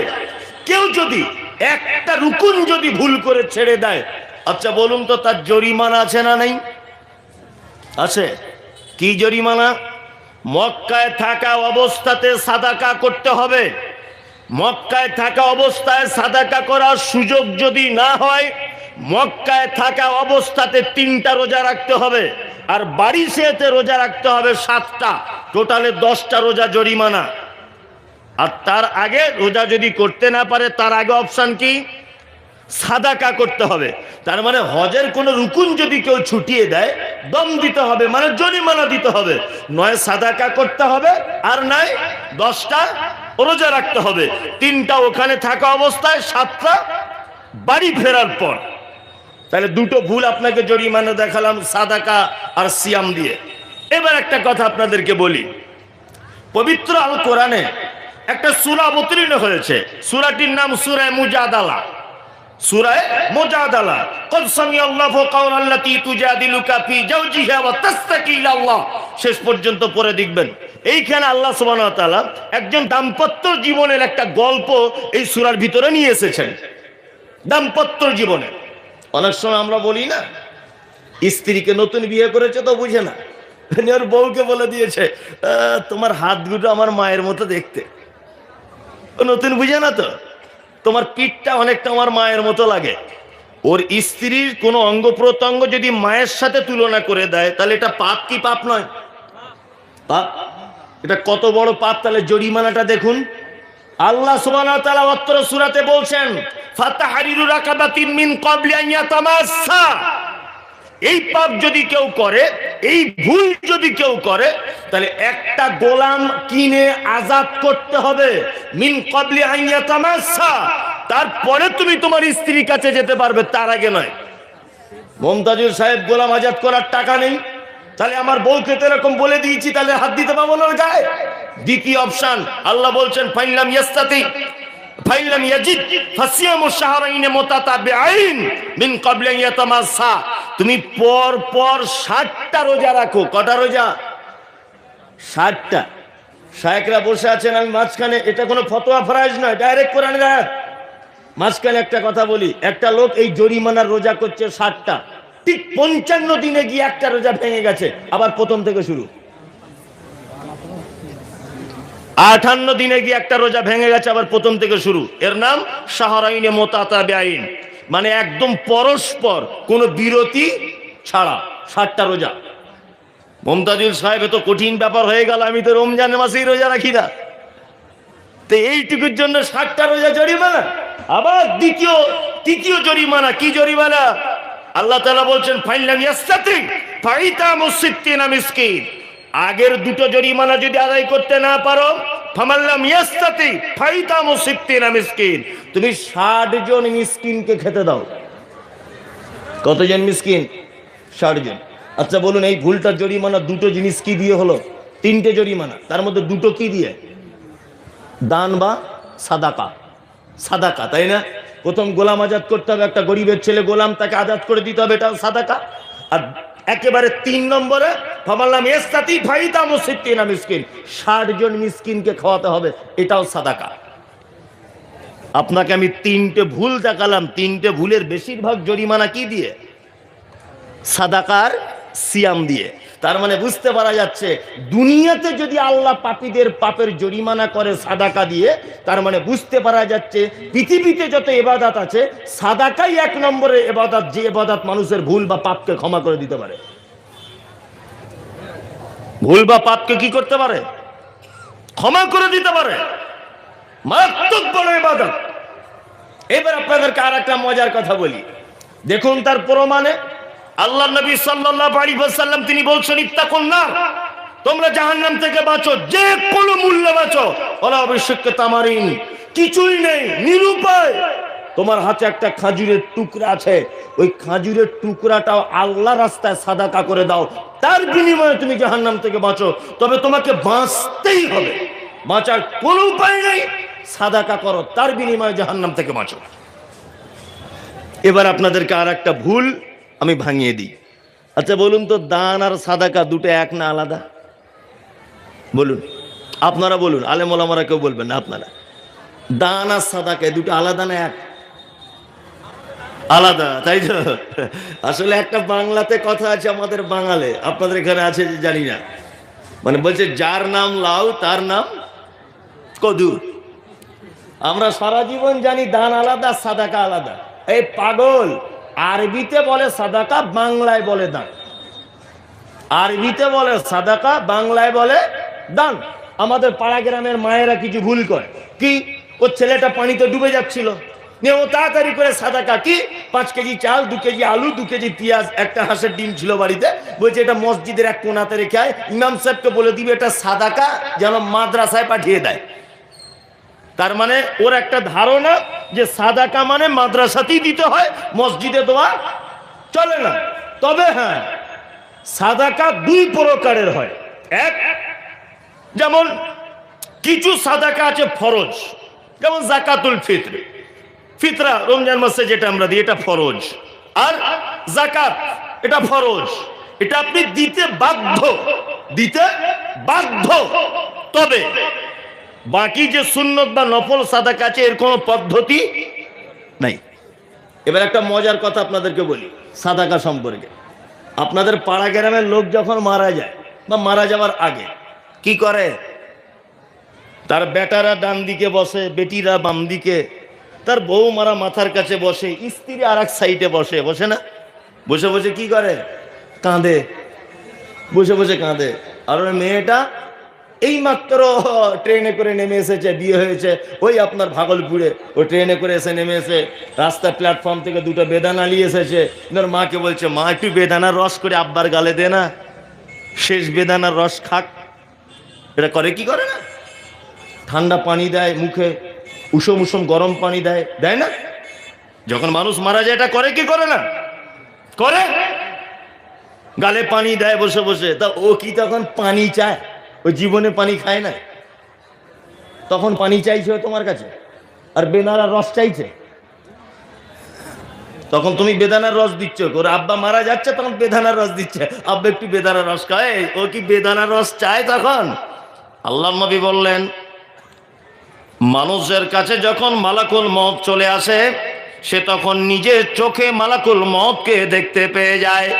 কেউ যদি একটা রুকুন যদি ভুল করে ছেড়ে দেয়, আচ্ছা বলুন তো তার জরিমানা আছে না নেই? আছে। কি জরিমানা? মক্কায় থাকা অবস্থাতে সাদাকা করতে হবে। মক্কায় থাকা অবস্থায় সাদাকা করার সুযোগ যদি না হয়, মক্কায় থাকা অবস্থাতে 3টা রোজা রাখতে হবে, আর বাড়ি সেতে রোজা রাখতে হবে 7টা, টোটালে 10টা রোজা জরিমানা। আর তার আগে রোজা যদি করতে না পারে, তার আগে অপশন কি? সাদাকা করতে হবে। তার মানে হজের কোন রুকুন যদি কেউ ছুটিয়ে দেয়, দম দিতে হবে, মানে জরিমানা দিতে হবে। নয় সাদাকা করতে হবে, আর নয় 10টা রোজা রাখতে হবে। 3টা ওখানে থাকা অবস্থায়, 7টা বাড়ি ফেরার পর। তাহলে 2টো ভুল আপনাকে জরিমানা দেখালাম, সাদাকা আর সিয়াম দিয়ে। এবার একটা কথা আপনাদেরকে বলি, পবিত্র আল কোরআনে একটা সূরা অবতীর্ণ হয়েছে, সূরাটির নাম সূরা মুজাদালা। সূরা মুজাদালা, ক্বাদ সামিআল্লাহু কাওলাল্লাতী তুজাদিলুকা ফী যাওজিহা ওয়া তাসতাকি ইলাল্লাহ, শেষ পর্যন্ত পড়ে দেখবেন। এইখানে আল্লাহ সুবহানাহু ওয়া তাআলা একজন দাম্পত্য জীবনের একটা গল্প এই সূরার ভিতরে নিয়ে এসেছেন। দাম্পত্য জীবনে অনেক সময় আমরা বলি না, স্ত্রীকে নতুন বিয়ে করেছে তো বুঝে না, ওর বউকে বলে দিয়েছে তোমার হাত দুটো আমার মায়ের মতো দেখতে। ও নতুন বুঝে না তো, তোমার পিঠটা অনেকটা আমার মায়ের মতো লাগে। ওর স্ত্রীর কোনো অঙ্গ প্রত্যঙ্গ যদি মায়ের সাথে তুলনা করে দেয় তাহলে এটা পাপ কি পাপ নয়? পাপ। এটা কত বড় পাপ, তাহলে জরিমানাটা দেখুন। আল্লাহ সুবহানাহু ওয়া তাআলা অত্র সূরাতে বলছেন ফাতাহরিরু রাকাবাতিন মিন ক্বাবলি আন ইয়াতামাসসা। এই পাপ যদি কেউ করে, এই ভুল যদি কেউ করে, তাহলে একটা গোলাম কিনে আজাদ করতে হবে। মিন ক্বাবলি আন ইয়াতামাসসা, তারপরে তুমি তোমার স্ত্রীর কাছে যেতে পারবে, তার আগে নয়। মুমতাজুল সাহেব গোলাম আজাদ করার টাকা নেই, তাহলে আমার বউকে তো এরকম বলে দিয়েছি, তাহলে হাত দিতে পারবো না ওর গায়ে। দ্বিতীয় অপশন আল্লাহ বলছেন ফাইলাম ইয়াস্তাতি ফাইলাম ইয়াজিদ ফাসিয়ামু শাহরাইন মুতাতাবিআইন মিন ক্বাবলি আন ইয়াতামাসসা। তুমি পর পর 60টা রোজা রাখো। কটা রোজা? 60টা। শায়েখরা বসে আছেন, আমি মাঝখানে, এটা কোনো ফতোয়া ফরজ নয়, ডাইরেক্ট কোরআনের আয়াত। মাঝখানে একটা কথা বলি, একটা লোক এই জরিমানার রোজা করছে 60টা, ঠিক 55 দিনে গিয়ে একটা রোজা ভেঙে গেছে, আবার প্রথম থেকে শুরু। 58 দিনে গিয়ে একটা রোজা ভেঙে গেছে, আবার প্রথম থেকে শুরু। এর নাম শাহরাইনে মুতাতাবিআইন, মানে একদম পরস্পর কোনো বিরতি ছাড়া 60টা রোজা। মুমতাজুল সাহেব তো কঠিন ব্যাপার হয়ে গেল, আমি তো রমজান মাসেই রোজা রাখি না, তো এইটুকুর জন্য 60টা রোজা জরিমানা। আবার তৃতীয় জরিমানা। কি জরিমানা? আল্লাহ তাআলা বলছেন ফাইলাম ইয়াস্তাতি ফাইতামু সিত্তিনা মিসকিন। আগের দুটো জরিমানা যদি আদায় করতে না পারো, ফামাল্লাম ইয়াস্তাতি ফাইতামু সিত্তিনা মিসকিন, তুমি 60 জন মিসকিনকে খেতে দাও। কতজন মিসকিন? 60 জন। আচ্ছা বলুন, এই ভুলটা জরিমানা দুটো জিনিস কি দিয়ে হলো? 3টে জরিমানা, তার মধ্যে দুটো কি দিয়ে? দান বা সাদাকা। সাদাকা, তাই না? প্রথম গোলাম আজাদ করতে হবে, একটা গরিবের ছেলে গোলাম, তাকে আজাদ করে দিতে হবে, এটাও সাদাকা। আর একেবারে 3 নম্বরে ফামাল্লাম ইয়াস্তাতি ফাইতামু সিত্তিনা মিসকিন, 60 জন মিসকিনকে খাওয়াতে হবে, এটাও সাদাকা। আপনাকে আমি 3টে ভুল দেখালাম, 3টে ভুলের বেশিরভাগ জরিমানা কি দিয়ে? সাদাকার সিয়াম দিয়ে। তার মানে বুঝতে পারা যাচ্ছে, দুনিয়াতে যদি আল্লাহ পাপীদের পাপের জরিমানা করে সাদাকা দিয়ে, তার মানে বুঝতে পারা যাচ্ছে পৃথিবীতে যত ইবাদত আছে, সাদাকাই 1 নম্বরের ইবাদত, যে ইবাদত মানুষের ভুল বা পাপকে ক্ষমা করে দিতে পারে। ভুল বা পাপকে কি করতে পারে? ক্ষমা করে দিতে পারে। মারাত্মক বড় ইবাদত। এবার আপনাদেরকে আর একটা মজার কথা বলি, দেখুন তার প্রমাণে। আল্লাহ নবী সাল্লাল্লাহু আলাইহি ওয়াসাল্লাম তিনি বলছেন ইত্তাকুন নার, তোমরা জাহান্নাম থেকে বাঁচো, যে কোনো মূল্যে বাঁচো। ওলা অবশ্যকে তামারিন, কিছুই নেই, নিরুপায়। তোমার হাতে একটা খাজুরের টুকরা আছে, ওই খাজুরের টুকরাটাও আল্লাহর রাস্তায় সাদাকা করে দাও, তার বিনিময়ে তুমি জাহান্নাম থেকে বাঁচো। তবে তোমাকে বাঁচতেই হবে, বাঁচার কোনো উপায় নেই। সাদাকা করো, তার বিনিময়ে জাহান্নাম থেকে বাঁচো। এবার আপনাদেরকে আর একটা ভুল আমি ভাঙিয়ে দিই। আচ্ছা বলুন তো, দান আর সাদাকা দুটো এক না আলাদা? বলুন, আপনারা বলুন, আলেম ওলামারা কেউ বলবেন না, আপনারা। দান আর সাদাকা দুটো আলাদা না এক? আলাদা, তাই তো? আসলে একটা বাংলাতে কথা আছে, আমাদের বাঙালে, আপনাদের এখানে আছে যে জানি না, মানে বলছে যার নাম লাউ তার নাম কদু। আমরা সারা জীবন জানি দান আলাদা, সাদাকা আলাদা। এই পাগল, আরবিতে বলে সাদাকা, বাংলায় বলে দান। আরবিতে বলে সাদাকা, বাংলায় বলে দান। আমাদের পাড়া গ্রামের মায়েরা কিছু ভুল করে, কি? ওর ছেলেটা পানিতে ডুবে যাচ্ছিল, ও তাড়াতাড়ি করে সাদাকা, কি 5 কেজি চাল, 2 কেজি আলু, 2 কেজি পেঁয়াজ, একটা হাঁসের ডিম ছিল বাড়িতে, বলছে এটা মসজিদের এক কোনাতে রেখে আয়, ইমাম সাহেবকে বলে দিবে এটা সাদাকা, যেন মাদ্রাসায় পাঠিয়ে দেয়। তার মানে ওর একটা ধারণা যে সাদাকা মানে মাদ্রাসাতেই দিতে হয়, মসজিদে দেওয়া চলে না। তবে হ্যাঁ, সাদাকা 2 প্রকারের হয়। এক, যেমন কিছু সাদাকা আছে ফরজ, যেমন যাকাতুল ফিত্র, ফিতরা রমজান মাসে যেটা আমরা দিই এটা ফরজ, আর যাকাত এটা ফরজ, এটা আপনি দিতে বাধ্য, দিতে বাধ্য। তবে বাকি যে সুন্নত বা নফল সাদাকা আছে এর কোনো পদ্ধতি নাই। এবার একটা মজার কথা আপনাদেরকে বলি সাদাকা সম্পর্কে। আপনাদের পাড়া গ্রামের লোক যখন মারা যায় বা মারা যাওয়ার আগে কি করে? তার বেটারা ডান দিকে বসে, বেটিরা বাম দিকে, তার বউ মারা মাথার কাছে বসে, স্ত্রী আর এক সাইডে বসে, বসে না? বসে বসে কি করে? কাঁদে, বসে বসে কাঁদে। আর ওই মেয়েটা এই মাত্র ট্রেনে করে নেমে এসেছে, বিয়ে হয়েছে ওই আপনার ভাগলপুরে, ও ট্রেনে করে এসে নেমে এসে রাস্তার প্ল্যাটফর্ম থেকে দুটো বেদানা নিয়ে এসেছে। ওনার মাকে বলছে, মা একটু বেদানার রস করে আব্বার গালে দে না, শেষ বেদানার রস খাক। এটা করে কি করে না? ঠান্ডা পানি দেয় মুখে, উষম উষম গরম পানি দেয়, দেয় না? যখন মানুষ মারা যায় এটা করে কি করে না? করে। গালে পানি দেয় বসে বসে। তা ও কি তখন পানি চায়? ও জীবনে পানি খায় না, তখন পানি চাইছে তোমার কাছে, আর বেদানার রস চাইছে। তখন তুমি বেদানার রস দিচ্ছ, ওর আব্বা মারা যাচ্ছে তখন বেদানার রস দিচ্ছে, আব্বা একটু বেদানার রস খায়। ও কি বেদানার রস চায় তখন? আল্লাহর নবী বললেন, মানুষের কাছে যখন মালাকুল মউত চলে আসে সে তখন নিজের চোখে মালাকুল মউতকে দেখতে পেয়ে যায়।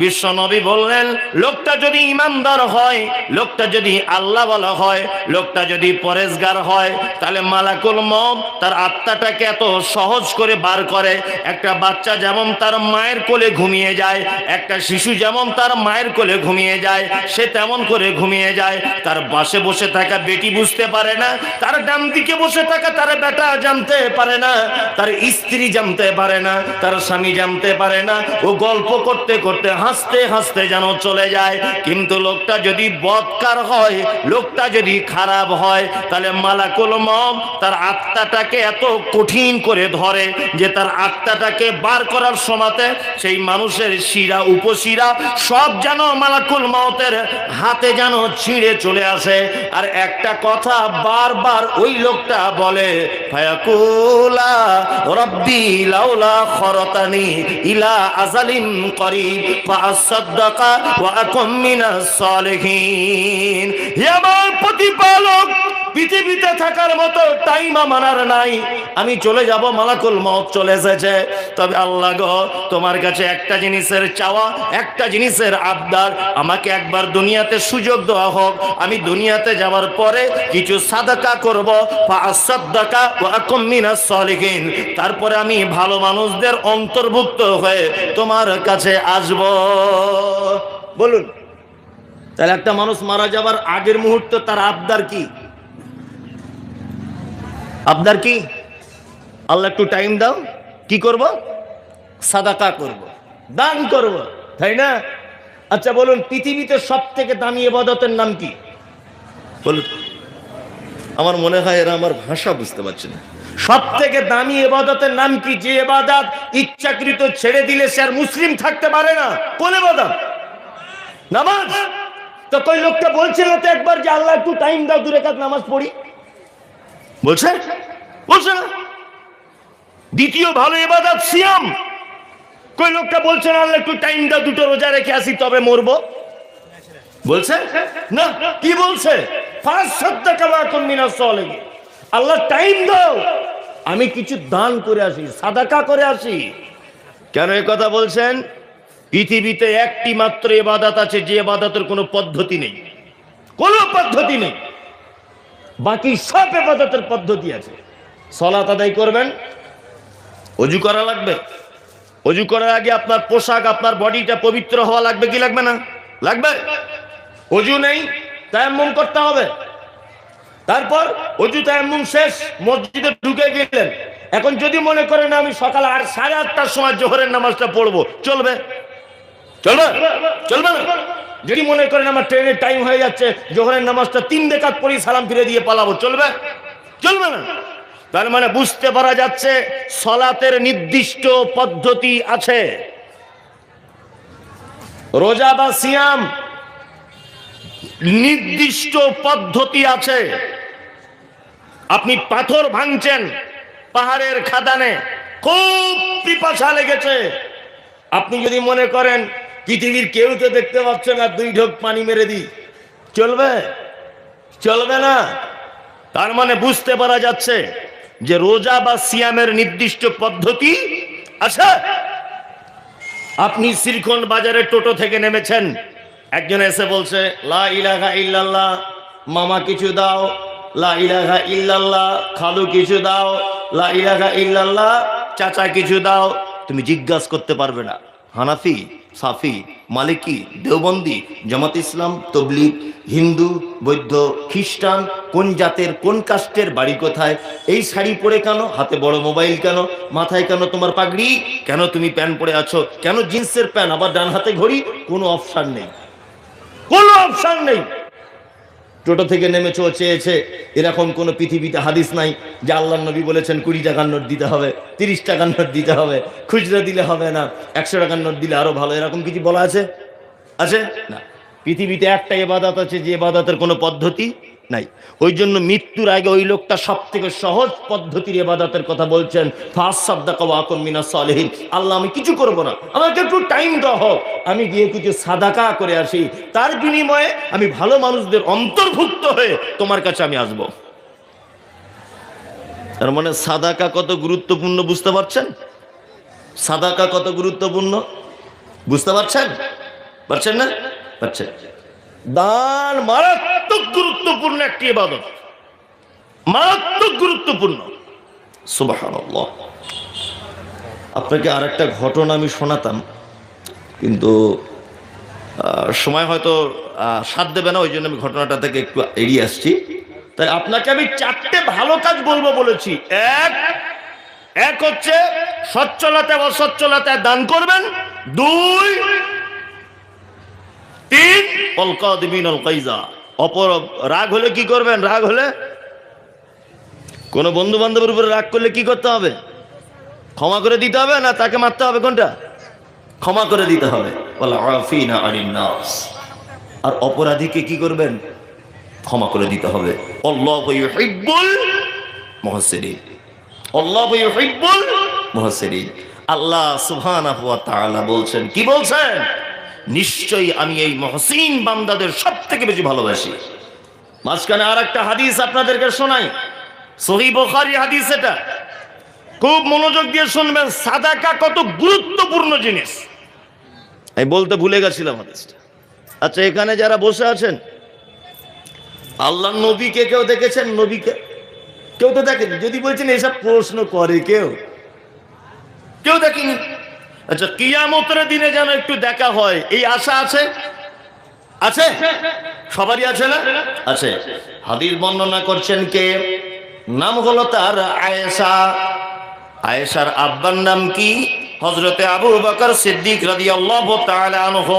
বিশ্ব নবী বললেন, লোকটা যদি ইমানদার হয়, লোকটা যদি আল্লাহওয়ালা হয়, লোকটা যদি পরেজগার হয়, তাহলে মালাকুল মউত তার আত্মাটাকে এত সহজ করে বার করে। একটা বাচ্চা যেমন তার মায়ের কোলে ঘুমিয়ে যায়, একটা শিশু যেমন তার মায়ের কোলে ঘুমিয়ে যায়, সে তেমন করে ঘুমিয়ে যায়। তার পাশে বসে থাকা বেটি বুঝতে পারে না, তার ডান দিকে বসে থাকা তার বেটা জানতে পারে না, তার স্ত্রী জানতে পারে না, তার স্বামী জানতে পারে না। ও গল্প করতে করতে হাসতে হাসতে যেন চলে যায়। কিন্তু লোকটা যদি বদকার হয়, লোকটা যদি খারাপ হয়, তাহলে মালাকুল মউত তার আত্মাটাকে এত কঠিন করে ধরে যে তার আত্মাটাকে বার করার সময়তে সেই মানুষের শিরা উপশিরা সব যেন মালাকুল মউতের হাতে যেন ছিঁড়ে চলে আসে। আর একটা কথা বারবার ওই লোকটা বলে, ফায়াকুলা রব্বি লাউলা খরতানি ইলা আজালিন করিব ফাআসাদদাকা ওয়া আকুম মিনাস সালিহিন। হে আমার প্রতিপালক, পৃথিবীতে থাকার মতো টাইম আমার আর নাই, আমি চলে যাব, মালাকুল মউত চলে এসেছে। তবে আল্লাহ গো, তোমার কাছে একটা জিনিসের চাওয়া, একটা জিনিসের আবদার, আমাকে একবার দুনিয়াতে সুযোগ দেওয়া হোক, আমি দুনিয়াতে যাওয়ার পরে কিছু সাদাকা করব, ফাআসাদদাকা ওয়া আকুম মিনাস সালিহিন, তারপরে আমি ভালো মানুষদের অন্তর্ভুক্ত হয়ে তোমার কাছে আসব। বলুন, তাহলে একটা মানুষ মারা যাবার আগের মুহূর্তে তার আবদার কি? আবদার কি? আল্লাহ একটু টাইম দাও, কি করব? সাদাকা করব, দান করব, তাই না? আচ্ছা বলুন, পৃথিবীতে সব থেকে দামি ইবাদতের নাম কি? বলুন। আমার মনে হয় এরা আমার ভাষা বুঝতে পারছে না। সব থেকে দামি ইবাদতের নাম কি? যে ইবাদত ইচ্ছাকৃত ছেড়ে দিলে সে আর মুসলিম থাকতে পারে না। কোন ইবাদত? নামাজ। তো কই লোকটা বলছিল তো একবার যে আল্লাহ একটু টাইম দাও, 2 রাকাত নামাজ পড়ি, বলছে? বলছে না। দ্বিতীয় ভালো ইবাদত সিয়াম। কই লোকটা বলছে না আল্লাহ একটু টাইম দাও, 2টো রোজা রেখে আসি তবে মরবো, বলছে না? কি বলছে? ফাসাদদাকা ওয়া আকুম মিনাস সালিহিন, আল্লাহ টাইম দাও, আমি কিছু দান করে আসি, সাদাকা করে আসি। কেন এই কথা বলছেন? পৃথিবীতে একটি মাত্র ইবাদত আছে যে ইবাদতের কোনো পদ্ধতি নেই, কোনো পদ্ধতি নেই। বাকি সব ইবাদতের পদ্ধতি আছে। সালাত আদায় করবেন, ওযু করা লাগবে, ওযু করার আগে আপনার পোশাক, আপনার বডিটা পবিত্র হওয়া লাগবে কি লাগবে না? লাগবে। ওযু নেই, তায়াম্মুম করতে হবে। তারপর ওযু তায়াম্মুম শেষ, মসজিদে ঢুকে গেলেন। এখন যদি মনে করেন আমি সকাল 8:30টার সময় জোহরের নামাজটা পড়বো, চলবে? চলবে? চলবে না। যদি মনে করেন আমার ট্রেনের টাইম হয়ে যাচ্ছে, জোহরের নামাজটা 3 রাকাত পড়ি সালাম ফিরে দিয়ে পালাবো, চলবে? চলবে না। তার মানে বুঝতে পারা যাচ্ছে সালাতের নির্দিষ্ট পদ্ধতি আছে। রোজা বা সিয়াম নির্দিষ্ট পদ্ধতি আছে। আপনি পাথর ভাঙছেন পাহাড়ের খাদানে, খুব পিপাসা লেগেছে। আপনি যদি মনে করেন পৃথিবীর কেউ তো দেখতে পাচ্ছে না, 2 ঢোক পানি মেরে দিই, চলবে? চলবে না। তার মানে বুঝতে পারা যাচ্ছে যে রোজা বা সিয়ামের নির্দিষ্ট পদ্ধতি আছে। আপনি শ্রীখন্ড বাজারে টোটো থেকে নেমেছেন, একজন এসে বলছে লা ইলাহা ইল্লাল্লাহ, মামা কিছু দাও, লা ইলাহা ইল্লাল্লাহ, খালু কিছু দাও, লা ইলাহা ইল্লাল্লাহ, চাচা কিছু দাও। তুমি জিজ্ঞাসা করতে পারবে না হানাফি, সাফি, মালিকি, দেওবন্দি, জামাত ইসলাম, তবলিগ, হিন্দু, বৌদ্ধ, খ্রিস্টান, কোন জাতের কোন কাস্টের, বাড়ি কোথায়, এই শাড়ি পরে কেন, হাতে বড় মোবাইল কেন, মাথায় কেন তোমার পাগড়ি, কেন তুমি প্যান্ট পরে আছো, কেন জিন্সের প্যান্ট, আবার ডান হাতে ঘড়ি, কোনো অপশন নেই, কোনো অপশন নেই। টোটো থেকে নেমেছে, চেয়েছে, এরকম কোন পৃথিবীতে হাদিস নাই যে আল্লাহর নবী বলেছেন 20 টাকার নোট দিতে হবে, 30 টাকার নোট দিতে হবে, খুচরা দিলে হবে না, 100 টাকার নোট দিলে আরো ভালো, এরকম কিছু বলা আছে? আছে না। পৃথিবীতে একটা ইবাদত আছে যে ইবাদতের কোনো পদ্ধতি নাই। ওই জন্য মৃত্যুর আগে ওই লোকটা সব থেকে সহজ পদ্ধতির ইবাদতের কথা বলছেন, ফাসাদদাকা ওয়া কুন মিনাস সালিহিন। আল্লাহ আমি কিছু করব না, আমাকে একটু টাইম দাও, হোক আমি গিয়ে কিছু সাদাকা করে আসি, তার বিনিময়ে আমি ভালো মানুষদের অন্তর্ভুক্ত হয়ে তোমার কাছে আমি আসব। তার মানে সাদাকা কত গুরুত্বপূর্ণ বুঝতে পারছেন? সাদাকা কত গুরুত্বপূর্ণ বুঝতে পারছেন? পারছেন না? পারছেন। দান মারাত্মক গুরুত্বপূর্ণ একটি ইবাদত, মারাত্মক গুরুত্বপূর্ণ। সুবহানাল্লাহ। আপনাকে আরেকটা ঘটনা আমি শোনাতাম, কিন্তু সময় হয়তো সাথ দেবে না, ওই জন্য আমি ঘটনাটা থেকে একটু এড়িয়ে আসছি। তাই আপনাকে আমি 4টে ভালো কাজ বলবো বলেছি। এক হচ্ছে সচ্ছলতা অসচ্ছলতায় দান করবেন। 2, 3 আল কাযিমিনাল গায়যা, অপর রাগ হলে কি করবেন? রাগ হলে কোন বন্ধু বান্ধবের উপরে রাগ করলে কি করতে হবে? ক্ষমা করে দিতে হবে না তাকে মারতে হবে? কোনটা? ক্ষমা করে দিতে হবে। ওয়াল আফিনা আনিন নাস। আর অপরাধীকে কি করবেন? ক্ষমা করে দিতে হবে। আল্লাহু ইউহিব্বুল মুহসিনিন, আল্লাহু ইউহিব্বুল মুহসিনিন। আল্লাহ সুবহানাহু ওয়া তাআলা বলছেন, কি বলছেন? নিশ্চয়ই আমি এই মুহসিন বান্দাদের সবথেকে বেশি ভালোবাসি। মাঝখানে আরেকটা হাদিস আপনাদেরকে শোনাই, সহিহ বুখারী হাদিস, এটা খুব মনোযোগ দিয়ে শুনবেন। সাদাকা কত গুরুত্বপূর্ণ জিনিস আমি বলতে ভুলে গেছিলাম হাদিসটা। আচ্ছা, এখানে যারা বসে আছেন, আল্লাহর নবীকে কেউ দেখেছেন? নবীকে কেউ তো দেখেনি। যদি বলছেন এসব প্রশ্ন করে, কেউ দেখেনি। আচ্ছা, কিয়ামতের দিনে যেন একটু দেখা হয়, এই আশা আছে? আছে? সবারই আছে না? আছে। হাদিস বর্ণনা করছেন কে? নাম হলো তার আয়েশা। আয়েশার আব্বার নাম কি? হযরতে আবু বকর সিদ্দিক রাদিয়াল্লাহু তাআলা আনহু।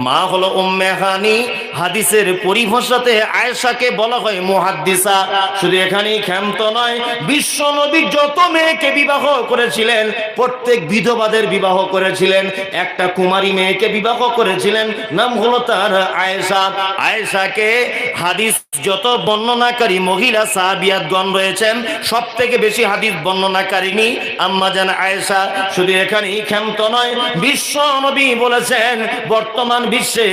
মা হলো উম্মে হানি। হাদিসের পরিভাষাতে আয়েশাকে বলা হয় মুহাদ্দিসা। শুধু এখানেই ক্ষান্ত নয়, বিশ্ব নবী যত মেয়েকে বিবাহ করেছিলেন প্রত্যেক বিধবাদের বিবাহ করেছিলেন, একটা কুমারী মেয়েকে বিবাহ করেছিলেন, নাম হলো তার আয়েশা। আয়েশাকে হাদিস যত বর্ণনাকারী মহিলা সাহাবিয়াতগণ রয়েছেন, সব থেকে বেশি হাদিস বর্ণনাকারিনী আম্মা জান আয়েশা। শুধু এখানেই ক্ষান্ত নয়, বিশ্ব নবী বলেছেন বর্তমান বিশ্বে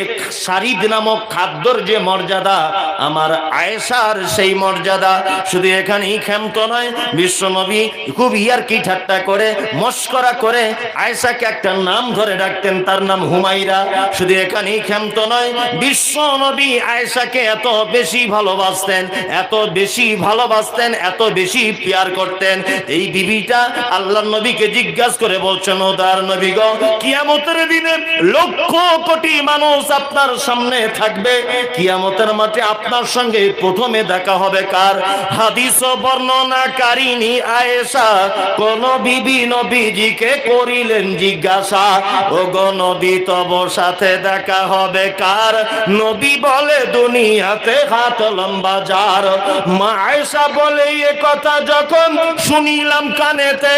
শারিদ নামক খাদ্যর যে মর্যাদা, আমার আয়েশার সেই মর্যাদা। শুধু এখানেই ক্ষান্ত নয়, বিশ্ব নবী খুব ইয়ারকি ঠাট্টা করে, মস্করা করে আয়েশাকে একটা নাম ধরে ডাকতেন, তার নাম হুমাইরা। শুধু এখানেই ক্ষান্ত নয়, বিশ্ব নবী আয়েশাকে এত বেশি ভালোবাসতেন, এত বেশি ভালোবাসতেন, এত বেশি প্যার করতেন। এই বিবিটা আল্লাহর নবীকে জিজ্ঞাসা করে বলছেন, ও তার নবী গো, কিয়ামতের দিনে লক্ষ কোটি মানুষ আপনার সামনে থাকবে, কিয়ামতের মাঠে আপনার সঙ্গে প্রথমে দেখা হবে কার? হাদিস বর্ণনাকারিনী আয়েশা কোন বিবি নবীজিকে করিলেন জিজ্ঞাসা, ও গো নবী তব সাথে দেখা হবে কার? নবী বলে দুনিয়াতে হাত লম্বা যার। মা আয়েশা বলে এ কথা যখন শুনিলাম কানেতে,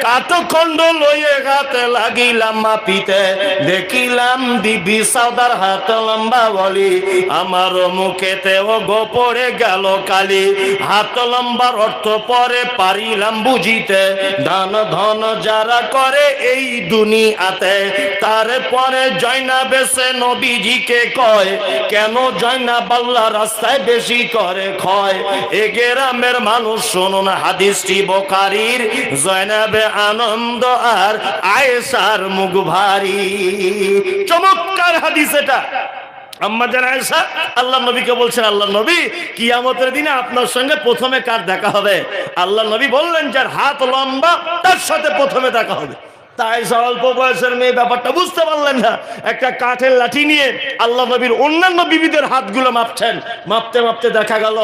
কাতখণ্ড লয়ে নিজে হাতে লাগিলাম মাপিতে, দেখিলাম দিবি সাউদার হাত লম্বা বলি, আমার মুখেতে ও গো পড়ে গেল কালি। হাত লম্বার অর্থ পরে পারিলাম বুঝিতে, দান ধন যারা করে এই দুনিয়াতে, তারপরে জয়নাবে সে নবীজিকে কয়, কেন জয়নাব আল্লাহ রাস্তায় বেশি করে ক্ষয়। এ গ্রামের মানুষ শুনুন হাদিসটি বুখারীর, জয়নাবে আনন্দ আর আয়েশার মুখ ভারী। চমৎকার হাদিস এটা। আম্মা জান আয়েশা আল্লাহর নবীকে বলছেন, আল্লাহর নবী কিয়ামতের দিনে আপনার সঙ্গে প্রথমে কার দেখা হবে? আল্লাহর নবী বললেন, যার হাত লম্বা তার সাথে প্রথমে দেখা হবে। তাই অল্প বয়সের মেয়ে ব্যাপারটা বুঝতে পারলেন না, একটা কাঠের লাঠি নিয়ে আল্লাহ নবীর অন্যান্য বিবিদের হাতগুলো মাপছেন। মাপতে মাপতে দেখা গেল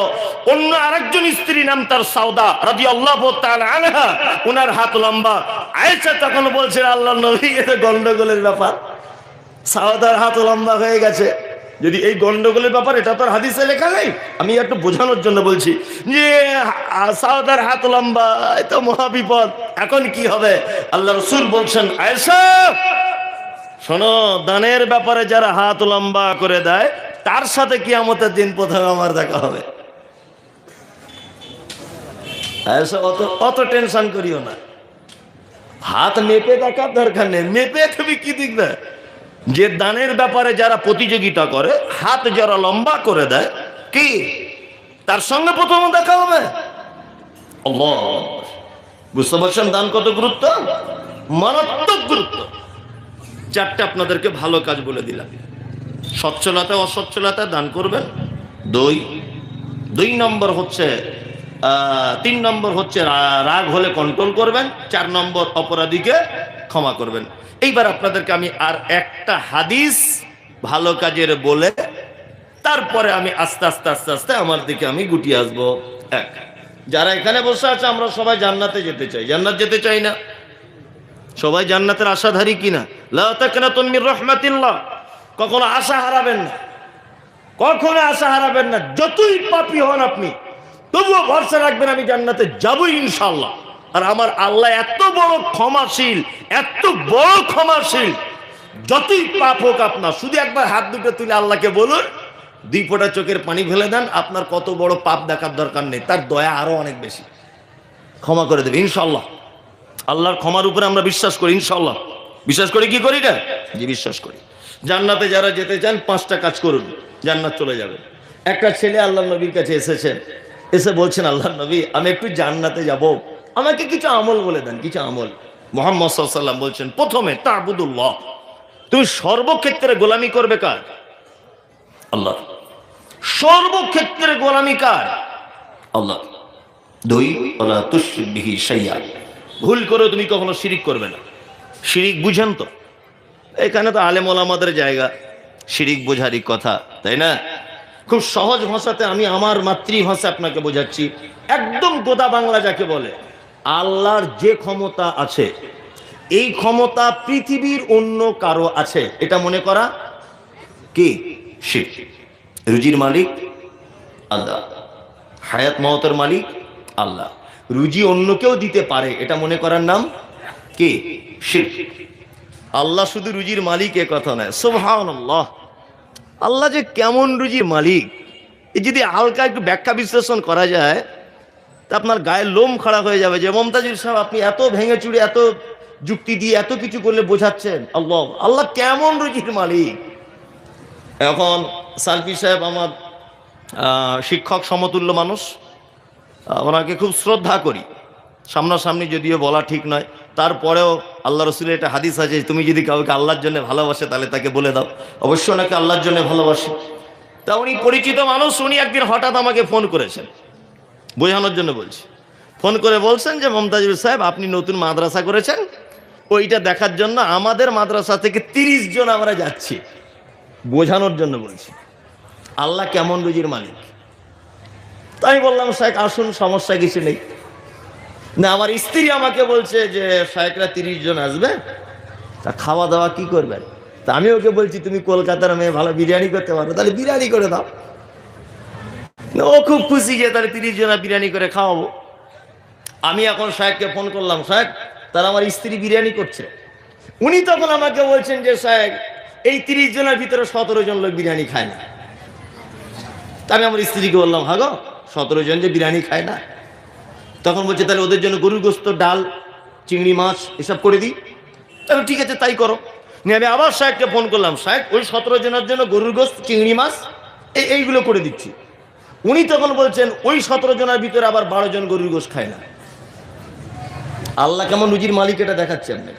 অন্য আরেকজন স্ত্রী, নাম তার সাউদা রাদিয়াল্লাহু তাআলা আনহা, ওনার হাত লম্বা। আয়েশা তখন বলছেন, আল্লাহর নবী এটা গন্ডগোলের ব্যাপার, সাউদার হাত লম্বা হয়ে গেছে। যদি এই গন্ডগোলের ব্যাপার, এটা তো হাদিসে লেখা নেই, আমি একটু বোঝানোর জন্য বলছি যে সাউদার হাত লম্বা, এটা মহাবিপদ। এখন কি হবে? আল্লাহ রাসূল বলছেন, আয়েশা শোনো, দানের ব্যাপারে যারা হাত লম্বা করে দেয় তার সাথে কিয়ামতের দিন প্রথমে আমার দেখা হবে। আয়েশা অত টেনশন করিও না, হাত মেপে দেখার দরকার নেই। মেপে তুমি কি দেখবে? যে দানের ব্যাপারে যারা প্রতিযোগিতা করে, হাত যারা লম্বা করে দেয়, কি তার সঙ্গে প্রথম দেখা হবে? আল্লাহ, বুঝতে পারছেন দান কত গুরুত্ব? মারাত্মক গুরুত্ব। চারটে আপনাদেরকে ভালো কাজ বলে দিলাম। সচ্ছলতা অসচ্ছলতা দান করবেন। দুই নম্বর হচ্ছে 3 নম্বর হচ্ছে রাগ হলে কন্ট্রোল করবেন। 4 নম্বর অপরাধীকে ক্ষমা করবেন। এইবার আপনাদেরকে আমি আর একটা হাদিস ভালো কাজের বলে তারপরে আমি আস্তে আস্তে আস্তে আস্তে আমার দিকে আমি গুটিয়ে আসবো। এক, যারা এখানে বসে আছে আমরা সবাই জান্নাতে যেতে চাই, জান্নাত যেতে চাই না? সবাই জান্নাতের আশাধারী কিনা? লা তাকনাতুন মির রাহমাতিল্লাহ। কখনো আশা হারাবেন না, কখনো আশা হারাবেন না। যতই পাপী হন আপনি, তবুও ভরসা রাখবেন আমি জান্নাতে যাবই ইনশাআল্লাহ। আর আমার আল্লাহ এত বড় ক্ষমাশীল, এত বড় ক্ষমাশীল, যতই পাপ হোক আপনার, শুধু একবার হাত দুটো তুলে আল্লাহকে বলুন, 2 ফোঁটা চোখের পানি ফেলে দেন, আপনার কত বড় পাপ দেখার দরকার নেই, তার দয়া আরো অনেক বেশি, ক্ষমা করে দেবে ইনশাআল্লাহ। আল্লাহর ক্ষমার উপরে আমরা বিশ্বাস করি ইনশাআল্লাহ। বিশ্বাস করি কি করি না? জি, বিশ্বাস করি। জান্নাতে যারা যেতে চান 5টা কাজ করুন, জান্নাত চলে যাবে। একটা ছেলে আল্লাহর নবীর কাছে এসেছেন, এসে বলছেন, আল্লাহর নবী আমি একটু জান্নাতে যাব, আমাকে কিছু আমল বলে দেন, কিছু আমল। মুহাম্মদ সাল্লাল্লাহু আলাইহি ওয়াসাল্লাম বলছেন, প্রথমে তা'বুদুল্লাহ, তুমি সর্বক্ষেত্রে গোলামি করবে কার? আল্লাহ। সর্বক্ষেত্রে গোলামি কার? আল্লাহ। 2, ওয়ালা তুশরিক বিহি শাইআ, ভুল করে তুমি কখনো শিরিক করবে না। শিরিক বুঝেন তো? এখানে তো আলেম ওলামাদের জায়গা, শিরিক বোঝারই কথা, তাই না? খুব সহজ ভাষাতে আমি আমার মাতৃভাষা আপনাকে বোঝাচ্ছি, একদম গোদা বাংলা যাকে বলে। আল্লাহর যে ক্ষমতা আছে, এই ক্ষমতা পৃথিবীর অন্য কারো আছে, এটা মনে করা কি? শিরক। রুজির মালিক আল্লাহ, হায়াত মওতের মালিক আল্লাহ, রুজি অন্য কেউ দিতে পারে, এটা মনে করার নাম কি? শিরক। আল্লাহ শুধু রুজির মালিক এ কথা নয়, সুবহানাল্লাহ। আল্লাহ যে কেমন রুজির মালিক, এই যদি হালকা একটু ব্যাখ্যা বিশ্লেষণ করা যায় তা আপনার গায়ের লোম খাড়া হয়ে যাবে। যে মমতাজুর সাহেব আপনি এত ভেঙে চুড়ে এত যুক্তি দিয়ে এত কিছু করলে বোঝাচ্ছেন আল্লাহ, আল্লাহ কেমন রুজির মালিক। এখন সালফি সাহেব আমার শিক্ষক সমতুল্য মানুষ, ওনাকে খুব শ্রদ্ধা করি, সামনাসামনি যদিও বলা ঠিক নয়, তারপরেও আল্লাহ রসুলের একটা হাদিস আছে, তুমি যদি কাউকে আল্লাহর জন্য ভালোবাসে তাহলে তাকে বলে দাও অবশ্যই ওনাকে আল্লাহর জন্য ভালোবাসে। তা উনি পরিচিত মানুষ, উনি একদিন হঠাৎ আমাকে ফোন করেছেন, বোঝানোর জন্য বলছি। ফোন করে বলছেন যে মমতাজুল সাহেব আপনি নতুন মাদ্রাসা করেছেন, ওইটা দেখার জন্য আমাদের মাদ্রাসা থেকে 30 জন আমরা যাচ্ছি। বোঝানোর জন্য বলছি আল্লাহ কেমন রুজির মালিক। তাই বললাম শায়েখ আসুন, সমস্যা কিছু নেই। না, আমার স্ত্রী আমাকে বলছে যে শায়েখরা 30 জন আসবে, তা খাওয়া দাওয়া কি করবেন? তা আমি ওকে বলছি তুমি কলকাতার মেয়ে, ভালো বিরিয়ানি করতে পারো, তাহলে বিরিয়ানি করে দাও। ও খুব খুশি যে তাহলে 30 জনা বিরিয়ানি করে খাওয়াবো। আমি এখন শায়েখকে ফোন করলাম, শায়েখ তাহলে আমার স্ত্রী বিরিয়ানি করছে। উনি তখন আমাকে বলছেন যে সাহেব এই 30 জনের ভিতরে 17 জন লোক বিরিয়ানি খায় না। আমি আমার স্ত্রীকে বললাম, হ্যাঁ গো 17 জন যে বিরিয়ানি খায় না। তখন বলছে তাহলে ওদের জন্য গরুর গোস্ত, ডাল, চিংড়ি মাছ এসব করে দিই। তাহলে ঠিক আছে তাই করো। নিয়ে আমি আবার সাহেবকে ফোন করলাম, সাহেব ওই 17 জনের জন্য গরুর গোস্ত, চিংড়ি মাছ এইগুলো করে দিচ্ছি। উনি তখন বলছেন ওই 17 জনের ভিতরে আবার 12 জন গরুর গোস্ত খায় না। আল্লাহ কেমন রুজির মালিক এটা দেখাচ্ছে। আপনি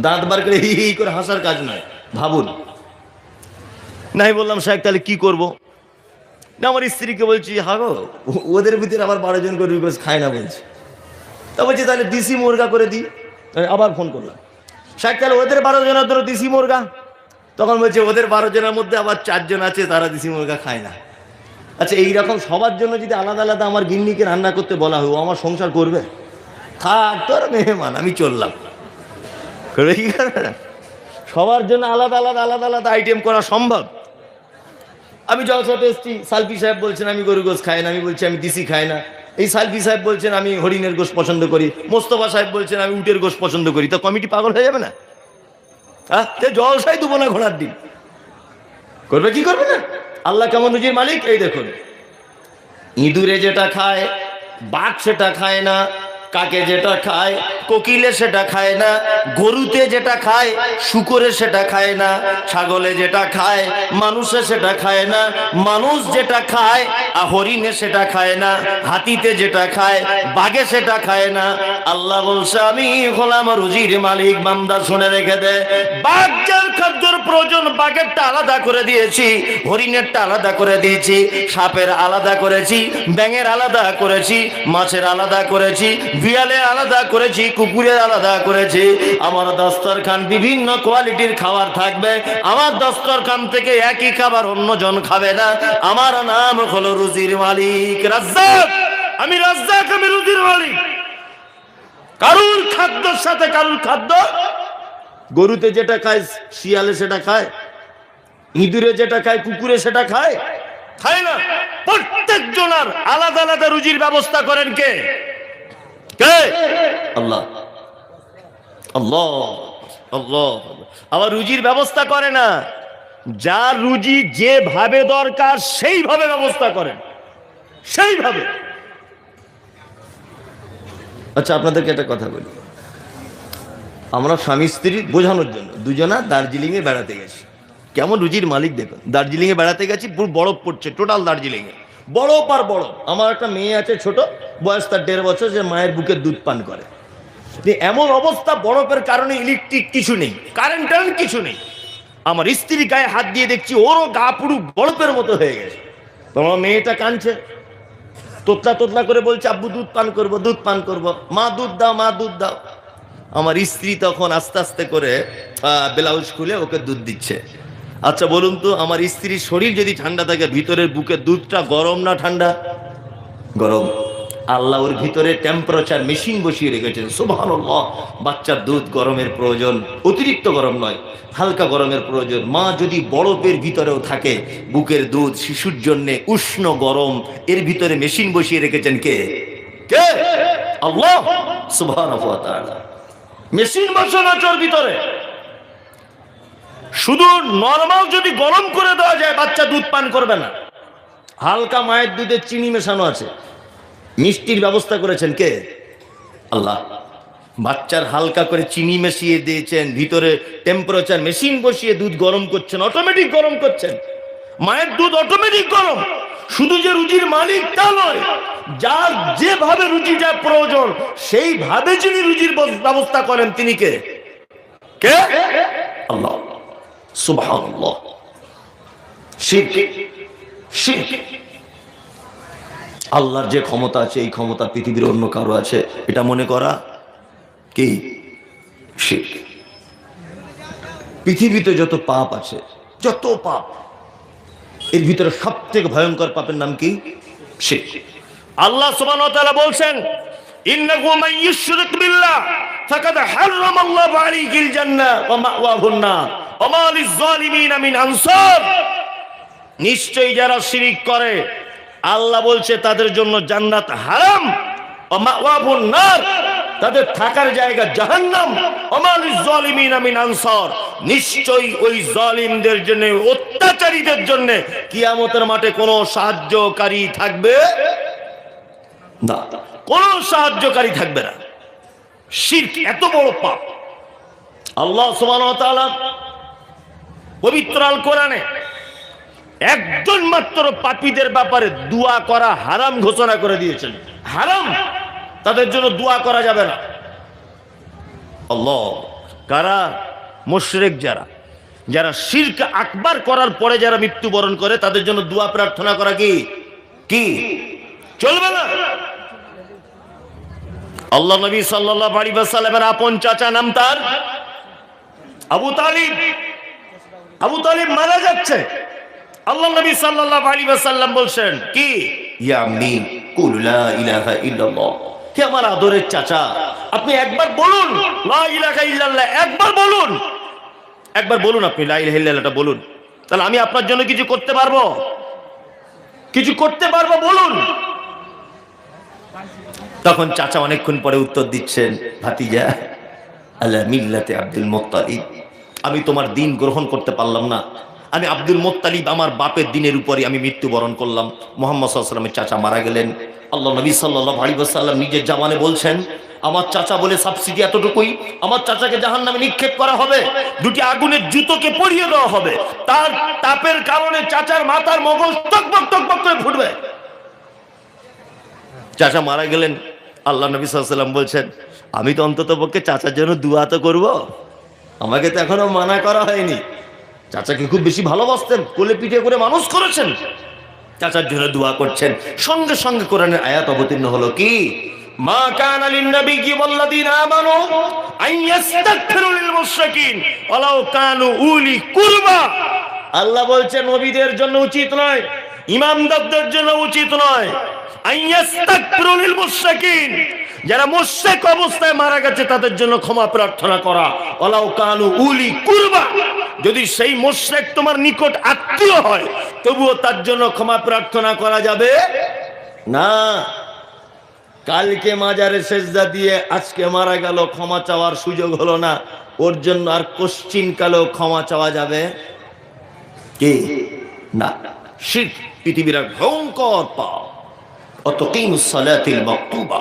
দাঁত বার করে হি করে হাসার কাজ নয়, ভাবুন। নাই বললাম সাহেব তাহলে কি করব? না আমার স্ত্রীকে বলছি, হ্যাঁ গো ওদের ভিতরে আবার 12 জন গরুর গোস্ত খায় না বলছে। তা বলছি তাহলে দেশি মুরগা করে দিই। আবার ফোন করলাম, সাহেব তাহলে ওদের 12 জনের ধরো দেশি মুরগা। তখন বলছে ওদের 12 জনের মধ্যে আবার 4 জন আছে তারা দেশি মুরগা খায় না। আচ্ছা এইরকম সবার জন্য যদি আলাদা আলাদা আমার গিন্নিকে রান্না করতে বলা হয়, ও আমার সংসার করবে? থাক তোর মেহমান, আমি চললাম। করবে কি করবে না? সবার জন্য আলাদা আলাদা আলাদা আলাদা আইটেম করা সম্ভব? আমি জলসাতে এসছি, সালফি সাহেব বলছেন আমি গরু গোশ খাই না, আমি বলছি আমি দেশি খাই না। এই সালফি সাহেব বলছেন আমি হরিণের গোশ পছন্দ করি, মোস্তফা সাহেব বলছেন আমি উটের গোশ পছন্দ করি। তো কমিটি পাগল হয়ে যাবে না? হ্যাঁ, জলসাই দেবো না ঘোড়ার দিন, করবে কি করবে না? আল্লাহ কেমন রুজির মালিক এই দেখুন। ইঁদুরে যেটা খায় বাঘ সেটা খায় না, কাকে যেটা খায় কোকিলে সেটা খায় না, গরুতে যেটা খায় শূকরে সেটা খায় না, ছাগলে যেটা খায় মানুষে সেটা খায় না, মানুষ যেটা খায় হরিণে সেটা খায় না, হাতিতে যেটা খায় বাঘে সেটা খায় না। আল্লাহ বলছে আমি হলাম রুজির মালিক। বান্দা শুনে রেখে দে, বাঘ যার খাদ্যের প্রয়োজন বাঘেরটা আলাদা করে দিয়েছি, হরিণেরটা আলাদা করে দিয়েছি, সাপের আলাদা করেছি, ব্যাঙের আলাদা করেছি, মাছের আলাদা করেছি, বিড়ালে আলাদা করেছি, কুকুরের আলাদা করেছি। আমার দস্তরখান বিভিন্ন কোয়ালিটির খাবার থাকবে। আমার দস্তরখান থেকে একই খাবার অন্যজন খাবে না। আমার নাম হলো রুজির মালিক, রাজ্জাক। আমি রাজ্জাক, আমি রুজির মালিক। কারুর খাদ্যের সাথে কারুর খাদ্য, গরুতে যেটা খায় শিয়ালে সেটা খায়, ইঁদুরে যেটা খায় কুকুরে সেটা খায় খায় না। প্রত্যেক জনের আলাদা আলাদা রুজির ব্যবস্থা করেন কে? কে? আল্লাহ। আল্লাহ আল্লাহ। আবার রুজির ব্যবস্থা করে না, যার রুজি যেভাবে দরকার সেইভাবে ব্যবস্থা করেন, সেইভাবে। আচ্ছা আপনাদেরকে একটা কথা বলি, আমরা স্বামী স্ত্রী বোঝানোর জন্য দুজনা দার্জিলিংয়ে বেড়াতে গেছি। কেমন রুজির মালিক দেখুন। দার্জিলিংয়ে বেড়াতে গেছি, পুরো বরফ পড়ছে টোটাল দার্জিলিংয়ে, বরফ আর বরফ। আমার একটা মেয়ে আছে ছোট, বয়স তার 1.5 বছর, যে মায়ের বুকের দুধ পান করে। এমন অবস্থা, বরফের কারণে ইলেকট্রিক কিছু নেই, কারেন্ট টারেন্ট কিছু নেই। আমার স্ত্রী গায়ে হাত দিয়ে দেখছি ওরও গা পুরো বরফের মতো হয়ে গেছে। তোমার মেয়েটা কাঁদছে, তোতলা তোতলা করে বলছে আব্বু দুধ পান করবো, দুধ পান করবো, মা দুধ দাও, মা দুধ দাও। আমার স্ত্রী তখন আস্তে আস্তে করে ব্লাউজ খুলে ওকে দুধ দিচ্ছে। আচ্ছা বলুন তো, আমার স্ত্রীর শরীর যদি ঠান্ডা থাকে, ভিতরের বুকের দুধটা গরম না ঠান্ডা? গরম। আল্লাহ ওর ভিতরে টেম্পারেচার মেশিন বসিয়ে রেখেছেন, সুবহানাল্লাহ। বাচ্চার দুধ গরমের প্রয়োজন, অতিরিক্ত গরম নয়, হালকা গরমের প্রয়োজন। মা যদি বরফের ভিতরেও থাকে, বুকের দুধ শিশুর জন্য উষ্ণ গরম, এর ভিতরে মেশিন বসিয়ে রেখেছেন কে? কে? আল্লাহ সুবহানাহু ওয়া তাআলা। মেশিন বসানো ওর ভিতরে। শুধু নরমাল যদি গরম করে দেওয়া যায়, বাচ্চা দুধ পান করবে না। হালকা মায়ের দুধে চিনি মেশানো আছে, মিষ্টির ব্যবস্থা করেছেন কে? আল্লাহ। বাচ্চার হালকা করে চিনি মিশিয়ে দিয়েছেন, ভিতরে টেম্পারেচার মেশিন বসিয়ে দুধ গরম করছেন, অটোমেটিক গরম করছেন। মায়ের দুধ অটোমেটিক গরম। শুধু যে রুজির মালিক তা নয়, যার যেভাবে রুজি যা প্রয়োজন সেইভাবে যিনি রুজির ব্যবস্থা করেন তিনি কে? কে? আল্লাহ সুবহানাল্লাহ। শিরক, শিরক। আল্লাহর যে ক্ষমতা আছে, এই ক্ষমতা পৃথিবীর অন্য কারো আছে এটা মনে করা কি? শিরক। পৃথিবীতে যত পাপ আছে, যত পাপ, এর ভিতরে সবথেকে ভয়ঙ্কর পাপের নাম কি? শিরক। আল্লাহ সুবহানাহু ওয়া তাআলা বলছেন, ইন্নাহু মান ইউশরিক বিল্লাহ ফাকাদ হারামাল্লাহু আলাইহিল জান্নাহ ওয়া মাওয়াহুন নার ওয়া মা লিয-যালিমিনা মিন আনসার। নিশ্চয়ই যারা শিরক করে, আল্লাহ বলছে তাদের জন্য জান্নাত হারাম, ওয়া মাওয়াহুন নার, তাদের থাকার জায়গা জাহান্নাম। ওমা লিয-যালিমিনা মিন আনসার, নিশ্চয়ই ওই জালিমদের জন্য, অত্যাচারীদের জন্য কিয়ামতের মাঠে কোনো সাহায্যকারী থাকবে না, কোনো সাহায্যকারী থাকবে না। শিরক এত বড় পাপ। আল্লাহ সুবহানাহু ওয়া তাআলা পবিত্র আল কোরআনে একজন মাত্র পাপীদের ব্যাপারে দোয়া করা হারাম ঘোষণা করে দিয়েছেন। হারাম, তাদের জন্য দোয়া করা যাবে না। আল্লাহ কারা? মুশরিক যারা, যারা শিরক আকবার করার পরে যারা মৃত্যুবরণ করে তাদের জন্য দোয়া প্রার্থনা করা কি কি চলবে না। আল্লাহ নবী সাল্লাল্লাহু আলাইহি ওয়াসাল্লামের আপন চাচা, নাম তার আবু তালিব। আবু তালিব মারা যাচ্ছে, আল্লাহ নবী সাল্লাল্লাহু আলাইহি ওয়াসাল্লাম বলছেন কি, ইয়া আম্মি কুল লা ইলাহা ইল্লাল্লাহ। হে আমার আদরের চাচা, আপনি একবার বলুন লা ইলাহা ইল্লাল্লাহ, একবার বলুন, একবার বলুন, আপনি লা ইলাহা ইল্লাল্লাহটা বলুন, তাহলে আমি আপনার জন্য কিছু করতে পারবো, কিছু করতে পারবো, বলুন। তখন চাচা অনেকক্ষণ পরে উত্তর দিচ্ছেন, ভাতিজা, আলা মিল্লাতে আব্দুল মুত্তালিব, আমি তোমার দিন গ্রহণ করতে পারলাম না, আমি আব্দুল মুত্তালিব আমার বাপের দিনের উপরই আমি মৃত্যুবরণ করলাম। মুহাম্মদ সাল্লাল্লাহু আলাইহি ওয়াসাল্লামের চাচা মারা গেলেন। আল্লাহ নবী সাল্লাল্লাহু আলাইহি ওয়াসাল্লাম নিজের জামানে বলছেন, আমার চাচা বলে সাবসিডি এতটুকুই, আমার চাচাকে জাহান্নামে নিক্ষেপ করা হবে, দুটি আগুনের জুতোকে পরিয়ে দেওয়া হবে, তার তাপের কারণে চাচার মাথার মগজ টকবক টকবক করে ফুটবে। চাচা মারা গেলেন। আল্লাহ নবী সাল্লাল্লাহু আলাইহি ওয়াসাল্লাম বলছেন, আমি তো অন্তত পক্ষে চাচার জন্য দোয়া তো করবো, আমাকে তো এখনো মানা করা হয়নি। চাচাকে খুব বেশি ভালোবাসতেন, কোলে পিঠে করে মানুষ করেছেন, চাচার জন্য দোয়া করছেন। সঙ্গে সঙ্গে কোরআনের আয়াত অবতীর্ণ হলো কি, মা কানা লিন-নাবিয়্যি ওয়াল্লাযীনা আমানু আন ইস্তাগফিরু লিল মুশরিকিন ওয়ালাউ কানু উলি কুরবা। আল্লাহ বলছেন নবীদের জন্য উচিত নয়, ইমামদারদের জন্য উচিত নয়, আন ইস্তাগফিরু লিল মুশরিকিন, যারা মুশরিক অবস্থায় মারা গেছে তাদের জন্য ক্ষমা প্রার্থনা করা, ওয়ালাউ কানু উলি কুরবা, যদি সেই মুশরিক তোমার নিকট আত্মীয় হয় তবুও তার জন্য ক্ষমা প্রার্থনা করা যাবে না। কালকে মাজারে সেজদা দিয়ে আজকে মারা গেল, ক্ষমা চাওয়ার সুযোগ হলো না, ওর জন্য আর কোশ্চিন কালেও ক্ষমা চাওয়া যাবে কি না। শিরক পৃথিবীর ভয়ঙ্কর পাপ। অতকিমুস সালাতিল মাকতুবা।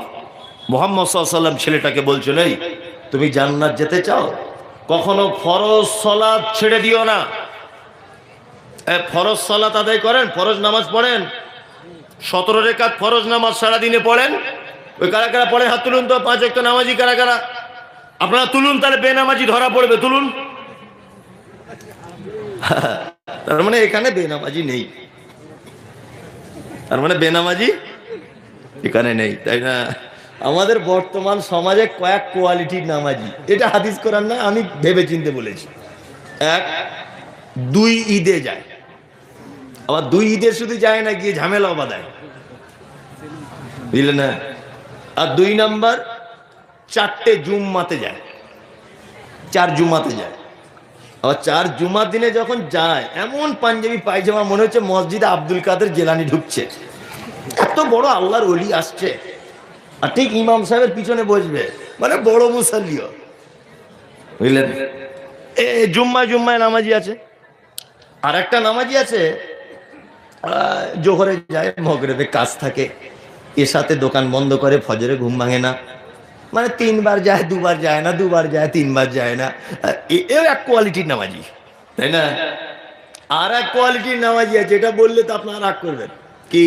মুহাম্মদ সাল্লাল্লাহু আলাইহি ওয়াসাল্লাম ছেলেটাকে বলছেন, এই তুমি জান্নাত যেতে চাও, কখনো ফরজ সালাত ছেড়ে দিও না। ফরজ সালাত আদায় করেন, ফরজ নামাজ পড়েন, 17 রাকাত ফরজ নামাজ সারাদিনে পড়েন। ওই কারা কারা পড়েন হাত তুলুন তো, 5 ওয়াক্ত নামাজি কারা কারা? আপনারা তুলুন, তাহলে বেনামাজি ধরা পড়বে, তুলুন। তার মানে এখানে বেনামাজি নেই, তার মানে বেনামাজি এখানে নেই, তাই না? আমাদের বর্তমান সমাজে কয়েক কোয়ালিটির নামাজি, এটা হাদিস কোরআন না, আমি ভেবে চিন্তে বলেছি। 1, 2 ঈদে যায়, আবার 2 ঈদে শুধু যায় না, গিয়ে ঝামেলাও বাঁধায়, বুঝলেন না? আর 2 নাম্বার 4টে জুম্মাতে যায়, 4 জুম্মাতে যায়। আবার 4 জুম্মার দিনে যখন যায়, এমন পাঞ্জাবি পায়জামা মনে হচ্ছে মসজিদে আব্দুল কাদের জেলানি ঢুকছে, এত বড় আল্লাহর ওলি আসছে। আর ঠিক ইমাম সাহেবের পিছনে বসবে, মানে বড় মুসাল্লিও, বুঝলেন? জুম্মায় জুম্মায় নামাজি আছে। আর একটা নামাজি আছে, জোহরে যায়, মগরিবে কাজ থাকে, এর সাথে দোকান বন্ধ করে, ফজরে ঘুম ভাঙে না, মানে 3 বার যায়, 2 বার যায় না, 2 বার যায়, 3 বার যায় না। এও এক কোয়ালিটির নামাজি, তাই না? আর এক কোয়ালিটির নামাজি আছে, এটা বললে তো আপনারা রাগ করবেন। কি?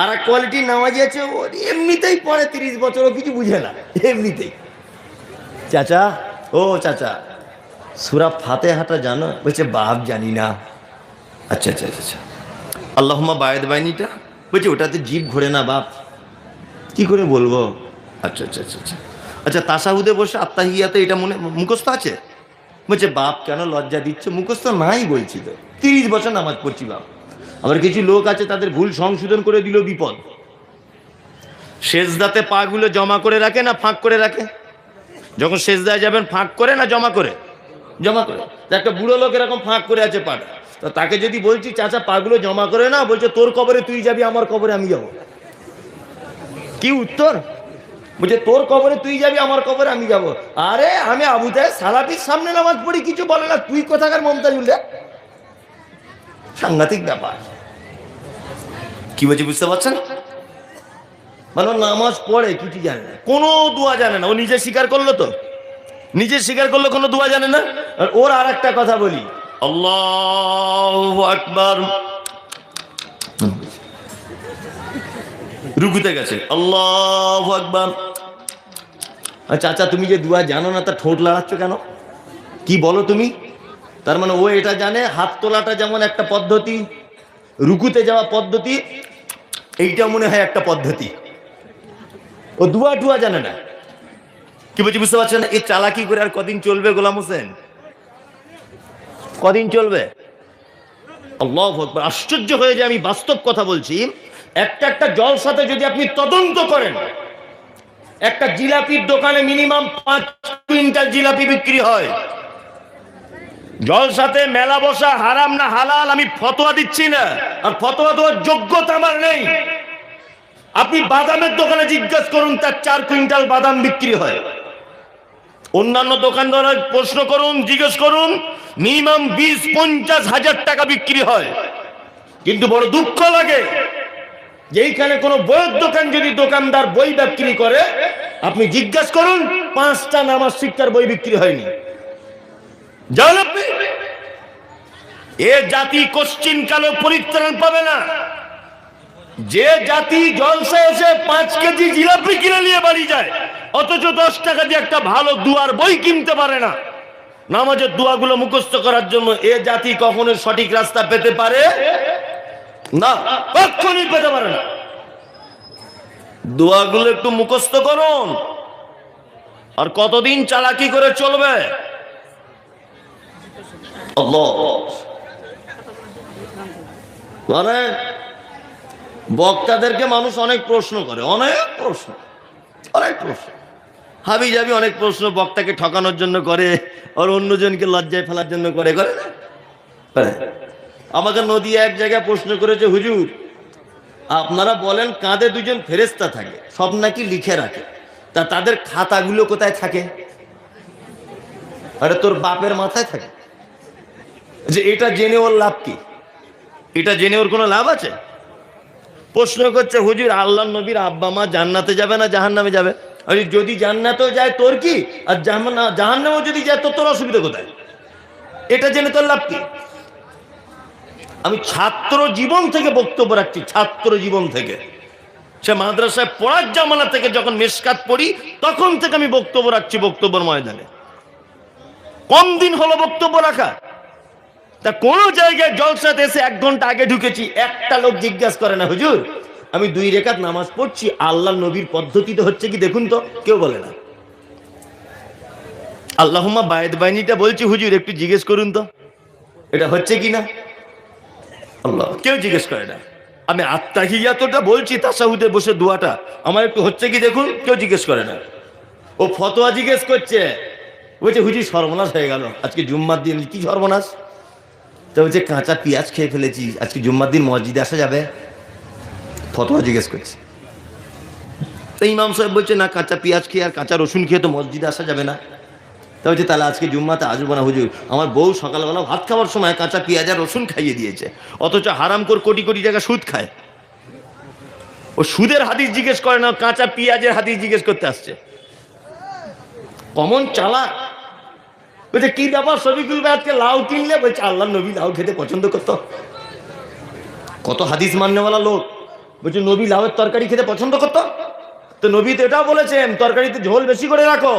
আর এক কোয়ালিটির নামাজি আছে, ও এমনিতেই পড়ে 30 বছরও কিছু বুঝে না, এমনিতেই। চাচা, ও চাচা, সূরা ফাতিহাটা জানো? বলছে বাপ জানি না। আচ্ছা আচ্ছা আচ্ছা, আল্লাহুম্মা বায়িদ বাইনিটা, বলছে ওটাতে জিভ ঘোরে না বাপ, কি করে বলবো? আচ্ছা আচ্ছা আচ্ছা আচ্ছা আচ্ছা, তাশাহুদে বসে আত্তাহিয়াতে এটা মনে মুখস্থ আছে? বলছে বাপ কেন লজ্জা দিচ্ছ, মুখস্থ নাই বলছি তো, 30 বছর নামাজ পড়ছি বাপ। আবার কিছু লোক আছে, তাদের ভুল সংশোধন করে দিল বিপদ। সেজদাতে পা গুলো জমা করে রাখে না ফাঁক করে রাখে? যখন সেজদায় যাবেন ফাঁক করে না জমা করে? জমা করে। একটা বুড়ো লোক এরকম ফাঁক করে আছে পাটা, তো তাকে যদি বলছি চাচা পাগুলো জমা করে না, বলছে তোর কবরে তুই যাবি, আমার কবরে আমি যাব। কি উত্তর? বলছে তোর কবরে তুই যাবি, আমার কবরে আমি যাব। আরে আমি আবু তাহের সালাফির সামনে নামাজ পড়ি, কিছু বলে না, তুই কোথাকার মমতাজুল রে? সাংঘাতিক ব্যাপার। কি বলছি বুঝতে পারছেন? মানে নামাজ পড়ে কিছু জানে না, কোনো দোয়া জানে না। ও নিজে স্বীকার করলো, তো নিজে স্বীকার করলো কোনো দোয়া জানে না। আর ওর আর একটা কথা বলি, আল্লাহু আকবার, রুকুতে গেছে আল্লাহু আকবার। চাচা তুমি যে দোয়া জানো না, তা ঠোঁট লড়াচ্ছ কেন? কি বলো তুমি? তার মানে ও এটা জানে হাত তোলাটা যেমন একটা পদ্ধতি, রুকুতে যাওয়া পদ্ধতি, এইটা মনে হয় একটা পদ্ধতি। ও দুয়া টুয়া জানে না। কি বলছি বুঝতে পারছেন? এই চালাকি করে আর কদিন চলবে গোলাম হোসেন? কদিন চলবে? আল্লাহু আকবার। আশ্চর্য হয়ে যায়, আমি বাস্তব কথা বলছি। একটা একটা জলসাতে যদি আপনি তদন্ত করেন, একটা জিলাপির দোকানে মিনিমাম 5 কুইন্টাল জিলাপি বিক্রি হয়। জলসাতে মেলা বসা হারাম না হালাল আমি ফতোয়া দিচ্ছি না, আর ফতোয়া দেওয়ার যোগ্যতা আমার নেই। আপনি বাদামের দোকানে জিজ্ঞাসা করুন, তার 4 কুইন্টাল বাদাম বিক্রি হয়। অন্যান্য দোকানদারের প্রশ্ন করুন, জিজ্ঞেস করুন, মিনিমাম 20-50 হাজার টাকা বিক্রি হয়। কিন্তু বড় দুঃখ লাগে যে এইখানে কোনো বইয়ের দোকান যদি দোকানদার বই বিক্রি করে, আপনি জিজ্ঞাসা করুন 5টা নামাজ শিক্ষার বই বিক্রি হয়নি। জানেন আপনি? এ জাতি কোশ্চিন কালো পরিত্রাণ পাবে না। যে জাতি জলসা এসে 5 কেজি জিলাপি কিনে নিয়ে বাড়ি যায়, অথচ 10 টাকা দিয়ে একটা ভালো দুয়ার বই কিনতে পারে না নামাজের দোয়াগুলো মুখস্থ করার জন্য, এ জাতি কখনো সঠিক রাস্তা পেতে পারে না, কখনোই পেতে পারে না। দোয়াগুলো একটু মুখস্থ করুন। আর কতদিন চালাকি করে চলবে? আল্লাহ। মানে বক্তাদেরকে মানুষ অনেক প্রশ্ন করে, অনেক প্রশ্ন। হাবি যাবি অনেক প্রশ্ন বক্তাকে ঠকানোর জন্য করে, আর অন্যজনকে লজ্জায় ফেলার জন্য করে না? আমাকে নদী এক জায়গায় প্রশ্ন করেছে, হুজুর আপনারা বলেন কাঁধে 2জন ফেরেশতা থাকে, সব নাকি লিখে রাখে, তা তাদের খাতাগুলো কোথায় থাকে? আরে তোর বাপের মাথায় থাকে। যে এটা জেনে ওর লাভ কি? এটা জেনে ওর কোনো লাভ আছে? প্রশ্ন করছে, হুজুর আল্লাহর নবীর আব্বা মা জান্নাতে যাবে না জাহান্নামে যাবে? যদি জান্নাতেও যায় তোর কি, আর জাহান্নামেও যদি যায় তোর অসুবিধা কোথায়? এটা জেনে তোর লাভ কি? আমি ছাত্র জীবন থেকে বক্তব্য রাখছি, ছাত্র জীবন থেকে। সে মাদ্রাসায় পড়ার জামানা থেকে, যখন মেশকাত পড়ি তখন থেকে আমি বক্তব্য রাখছি বক্তব্যের ময়দানে। কম দিন হলো বক্তব্য রাখা। তা কোন জায়গায় জলসাতে এসে 1 ঘন্টা আগে ঢুকেছি, একটা লোক জিজ্ঞাসা করে না, হুজুর আমি 2 রাকাত নামাজ পড়ছি, আল্লাহ নবীর পদ্ধতিতে হচ্ছে কি দেখুন তো? কেউ বলে না। আল্লাহুম্মা বায়েদ বাইনিটা বলছি, হুজুর একটু জিজ্ঞেস করুন তো এটা হচ্ছে কিনা। আল্লাহ, কেউ জিজ্ঞেস করে না। আমি আত্তাহিয়াতটা বলছি, তাশাহুদে বসে দোয়াটা, আমার একটু হচ্ছে কি দেখুন, কেউ জিজ্ঞেস করে না। ও ফতোয়া জিজ্ঞেস করছে, বলছে হুজুর সর্বনাশ হয়ে গেল, আজকে জুম্মার দিন। কি সর্বনাশ? তো বলছে কাঁচা পেঁয়াজ খেয়ে ফেলেছি, আজকে জুম্মার দিন মসজিদে আসা যাবে? ফতোয়া জিজ্ঞেস করছে। তো ইমাম সাহেব বলছে না, কাঁচা পেঁয়াজ খেয়ে আর কাঁচা রসুন খেয়ে তো মসজিদে আসা যাবে না। তা বলছে তাহলে আজকে জুম্মাতে আসবো না হুজুর, আমার বউ সকালবেলা ভাত খাওয়ার সময় কাঁচা পেঁয়াজ আর রসুন খাইয়ে দিয়েছে, অথচ হারাম করে কোটি কোটি টাকা সুদ খায়। ও সুদের হাদিস জিজ্ঞেস করে না, কাঁচা পেঁয়াজের হাদিস জিজ্ঞেস করতে আসছে। কমন চালাক। বলছে কি ব্যাপার শফিকুল ভাই, আজকে লাউ কিনলে? বলছে আল্লাহ নবী লাউ খেতে পছন্দ করতো। কত হাদিস মান্যওয়ালা লোক। বলছে নবী লাউয়ের তরকারি খেতে পছন্দ করতো, তো নবী তো এটাও বলেছেন তরকারিতে ঝোল বেশি করে রাখো,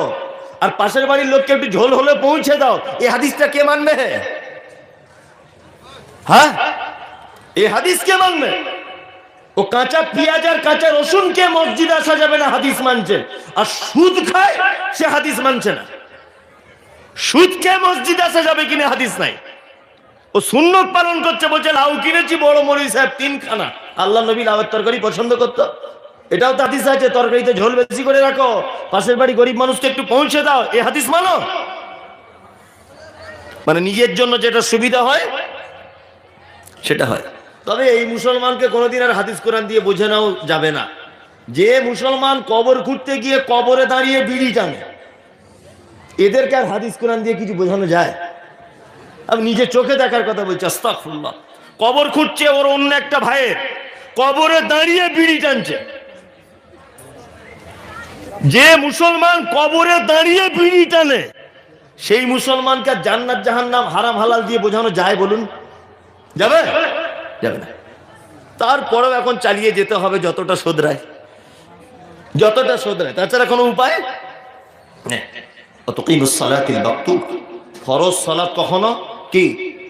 আর পাশের বাড়ির লোককে একটু ঝোল হলে পৌঁছে দাও। এই হাদিসটা কে মানবে? হ্যাঁ, এই হাদিস কে মানবে? ও কাঁচা পেঁয়াজ আর কাঁচা রসুন কে মসজিদে আসা যাবে না হাদিস মানছে, আর সুদ খায় সে হাদিস মানছে না। সুদ খেয়ে মসজিদে আসা যাবে কিনা হাদিস নাই। ও সুন্নত পালন করছে, বলছে লাউ কিনেছি বড় মৌলভী সাহেব 3 খানা, আল্লাহ নবী লাউয়ের তরকারি পছন্দ করতো, এটাও তো হাদিস আছে, তরকারিতে ঝোল বেশি করে রাখো, পাশের বাড়ি গরিব মানুষকে একটু পৌঁছে দাও। এই হাদিস মানো? মানে নিজের জন্য যেটা সুবিধা হয় সেটা হয়। তবে এই মুসলমানকে কোনোদিন আর হাদিস কোরআন দিয়ে বোঝানো যাবে না। যে মুসলমান কবর খুঁড়তে গিয়ে কবরে দাঁড়িয়ে বিড়ি টানে, এদেরকে আর হাদিস কোরআন দিয়ে কিছু বোঝানো যায়? আমি নিজে চোখে দেখার কথা বলছি। আস্তাগফিরুল্লাহ। কবর খুঁড়ছে ওর অন্য একটা ভাইয়ের, কবরে দাঁড়িয়ে বিড়ি টানছে। যে মুসলমান কবরে দাঁড়িয়ে বিড়ি টানে, সেই মুসলমানকে জান্নাত জাহান্নাম হারাম হালাল দিয়ে বোঝানো যায় বলুন? যাবে? যাবে না। তারপরেও এখন চালিয়ে যেতে হবে যতটা শোধরায়, যতটা শোধরায়, তাছাড়া কোনো উপায় নেই। অতকিমুস সালাতিল মাকতুবা, ফরজ সালাত কখনো কি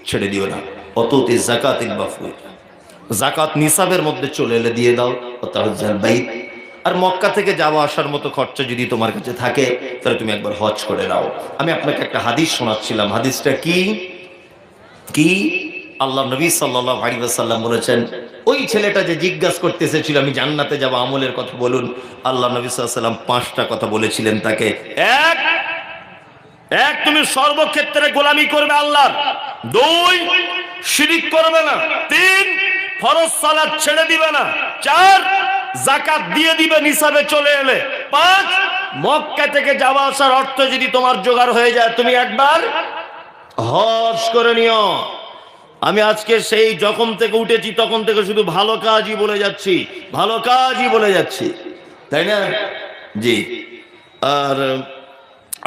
ছেড়ে দিও না। অতুতি যাকাতিল মাফরুজ, যাকাত নিসাবের মধ্যে চলে এলে দিয়ে দাও। ওয়াতাহাজ্জাল বাইত, আর মক্কা থেকে যাওয়া আসার মতো খরচা যদি তোমার কাছে থাকে তাহলে তুমি একবার হজ করে নাও। আমি আপনাকে একটা হাদিস শোনাচ্ছিলাম। হাদিসটা কি কি আল্লাহ নবী সাল্লাল্লাহু আলাইহি ওয়াসাল্লাম বলেছেন, ওই ছেলেটা যে জিজ্ঞাসা করতে এসেছিল আমি জান্নাতে যাব আমলের কথা বলুন, আল্লাহ নবী সাল্লাল্লাহু আলাইহি ওয়াসাল্লাম 5টা কথা বলেছিলেন তাকে। এক, তুমি সর্বক্ষেত্রে গোলামি করবে আল্লাহর। 2, শিরিক করবে না। 3, ফরজ সালাত ছেড়ে দিবে না। 4, যাকাত দিয়ে দিবে নিসাবে চলে এলে। 5, মক্কা থেকে যাওয়া আসার অর্থ যদি তোমার জোগাড় হয়ে যায় তুমি একবার হজ করে নিও। আমি আজকে সেই যখন থেকে উঠেছি তখন থেকে শুধু ভালো কাজই বলে যাচ্ছি, ভালো কাজই বলে যাচ্ছি, তাই না? জি।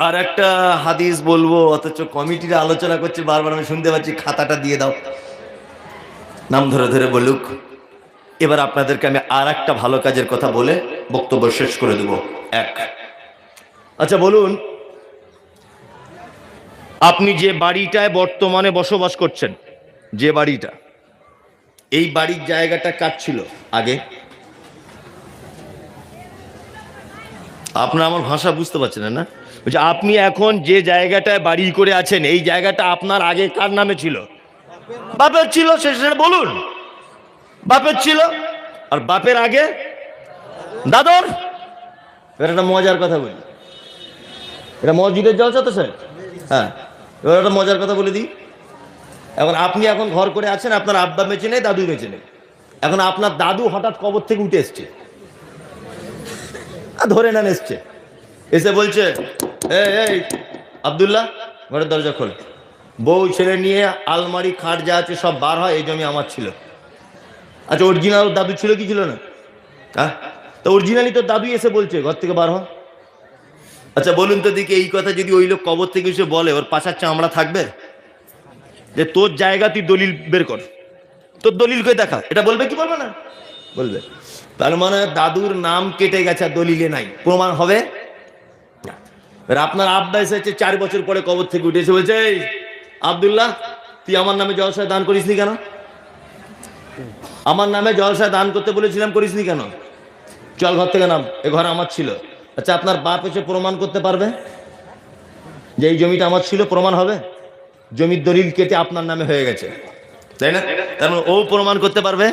আর একটা হাদিস বলবো, অথচ কমিটির আলোচনা করছে বারবার, আমি শুনতে পাচ্ছি খাতাটা দিয়ে দাও, নাম ধরে ধরে বলুক। এবার আপনাদেরকে আমি আর একটা ভালো কাজের কথা বলে বক্তব্য শেষ করে দেব। আচ্ছা বলুন, আপনি যে বাড়িটায় বর্তমানে বসবাস করছেন, যে বাড়িটা, এই বাড়ির জায়গাটা কার ছিল আগে? আপনারা আমার ভাষা বুঝতে পারছেন না? বলছে আপনি এখন যে জায়গাটায় বাড়ি করে আছেন এই জায়গাটা আপনার আগে কার নামে ছিল? বাপের ছিল। সেটা বলুন, বাপের ছিল। আর বাপের আগে দাদর। এটা মজার কথা বলি, এটা মসজিদের জলসা তো স্যার। হ্যাঁ, এবার একটা মজার কথা বলে দিই। আপনি এখন ঘর করে আছেন, আপনার আব্বা বেঁচে নেই, দাদু বেঁচে নেই। এখন আপনার দাদু হঠাৎ কবর থেকে উঠে এসছে, ধরে নেন এসছে, এসে বলছে এই আব্দুল্লাহ ঘরের দরজা খোল, বউ ছেলে নিয়ে আলমারি খাট যা আছে সব বার হয়, এই জমি আমার ছিল। আচ্ছা অরিজিনাল দাদু ছিল কি ছিল না? হ্যাঁ, তো অরিজিনালি তো দাদু এসে বলছে ঘর থেকে বার হ। আচ্ছা বলুন তো দিকে, এই কথা যদি ওই লোক কবর থেকে এসে বলে, ওর পাশার চামড়া থাকবে? যে তোর জায়গা তুই দলিল বের কর, তোর দলিল করে দেখা, এটা বলবে কি বলবে না? বলবে। তার মানে দাদুর নাম কেটে গেছে, দলিলে নাই, প্রমাণ হবে না। আপনার আব্বা এসেছে 4 বছর পরে কবর থেকে উঠে এসে বলছে, এই আব্দুল্লাহ তুই আমার নামে জলসায় দান করিসনি কেন? আমার নামে জলসায় দান করতে বলেছিলাম, করিসনি কেন? চল ঘর থেকে নাম, এ ঘর আমার ছিল। আচ্ছা আপনার বাপ এসে প্রমাণ করতে পারবে যে এই জমিটা আমার ছিল? প্রমাণ হবে? জমির দলিল কেটে আপনার নামে হয়ে গেছে, তাই না? তার মানে ও প্রমাণ করতে পারবে?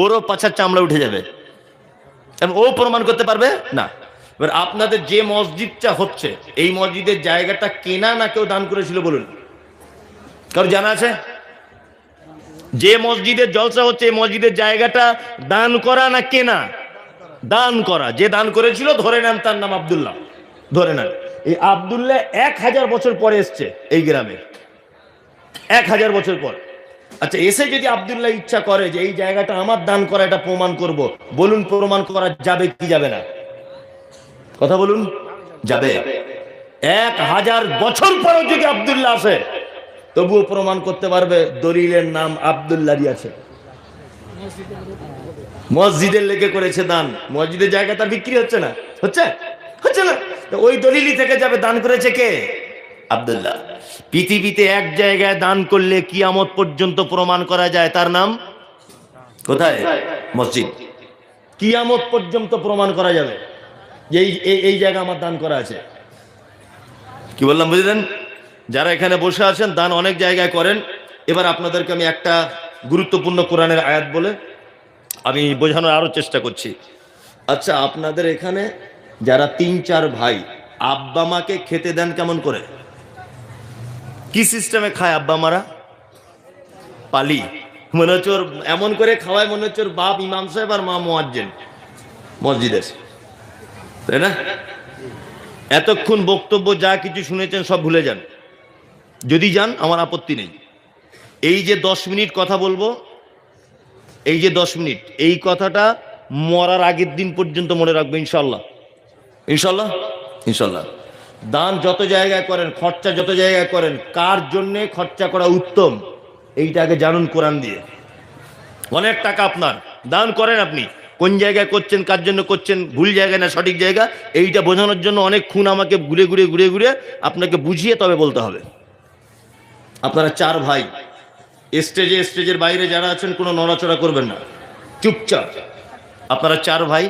ওরও পাছার চামড়া উঠে যাবে, ও প্রমাণ করতে পারবে না। এবার আপনাদের যে মসজিদটা হচ্ছে, এই মসজিদের জায়গাটা কেনা না কেউ দান করেছিল বলুন? কারো জানা আছে? যে মসজিদের জলসা হচ্ছে এই মসজিদের জায়গাটা দান করা না কেনা? দান করা। যে দান করেছিল ধরে নেন তার নাম আব্দুল্লাহ, ধরে নেন। এই আব্দুল্লাহ 1000 বছর পরে এসছে এই গ্রামে, 1000 বছর পর। আচ্ছা এসে যদি আব্দুল্লাহ ইচ্ছা করে যে এই জায়গাটা আমার দান করা, এটা প্রমাণ করব, বলুন প্রমাণ করা যাবে কি যাবে না? কথা বলুন, যাবে। 1000 বছর পরেও যদি আব্দুল্লাহ আসে তবুও প্রমাণ করতে পারবে দলিলের নাম আব্দুল্লাহরই আছে। মসজিদের লেগে করেছে দান, মসজিদের জায়গা তার বিক্রি হচ্ছে না, হচ্ছে না, ওই দলিলই থেকে যাবে, দান করেছে কে? আব্দুল্লাহ। পৃথিবীতে এক জায়গায় দান করলে কিয়ামত পর্যন্ত প্রমাণ করা যায়, তার নাম কোথায়? মসজিদ। কিয়ামত পর্যন্ত প্রমাণ করা যাবে যে এই জায়গা আমার দান করা আছে। কি বললাম বুঝলেন? যারা এখানে বসে আছেন দান অনেক জায়গায় করেন। এবার আপনাদেরকে আমি একটা গুরুত্বপূর্ণ কোরআনের আয়াত বলে আমি বোঝানোর আরো চেষ্টা করছি। আচ্ছা আপনাদের এখানে যারা 3-4 ভাই, আব্বা মাকে খেতে দেন কেমন করে? কি সিস্টেমে খায় আব্বা মারা? পালি। মনে হচ্ছে ওর এমন করে খাওয়ায়, মনে হচ্ছে ওর বাপ ইমাম সাহেব আর মা মুয়াজ্জিন। মসজিদের, তাই না? এতক্ষণ বক্তব্য যা কিছু শুনেছেন সব ভুলে যান, যদি যান আমার আপত্তি নেই। এই যে 10 মিনিট কথা বলবো, এই যে 10 মিনিট, এই কথাটা মরার আগের দিন পর্যন্ত মনে রাখবো ইনশাল্লাহ। ইনশাল্লাহ, ইনশাল্লাহ। দান যত জায়গায় করেন, খরচা যত জায়গায় করেন, কার জন্যে খরচা করা উত্তম এইটা আগে জানুন কোরআন দিয়ে। অনেক টাকা আপনার, দান করেন, আপনি কোন জায়গায় করছেন, কার জন্য করছেন, ভুল জায়গায় না সঠিক জায়গা, এইটা বোঝানোর জন্য অনেক খুন আমাকে ঘুরে ঘুরে ঘুরে ঘুরে আপনাকে বুঝিয়ে তবে বলতে হবে। আপনারা 4 ভাই, স্টেজের বাইরে যারা আছেন কোনো নড়াচড়া করবেন না, চুপচাপ। আপনারা 4 ভাই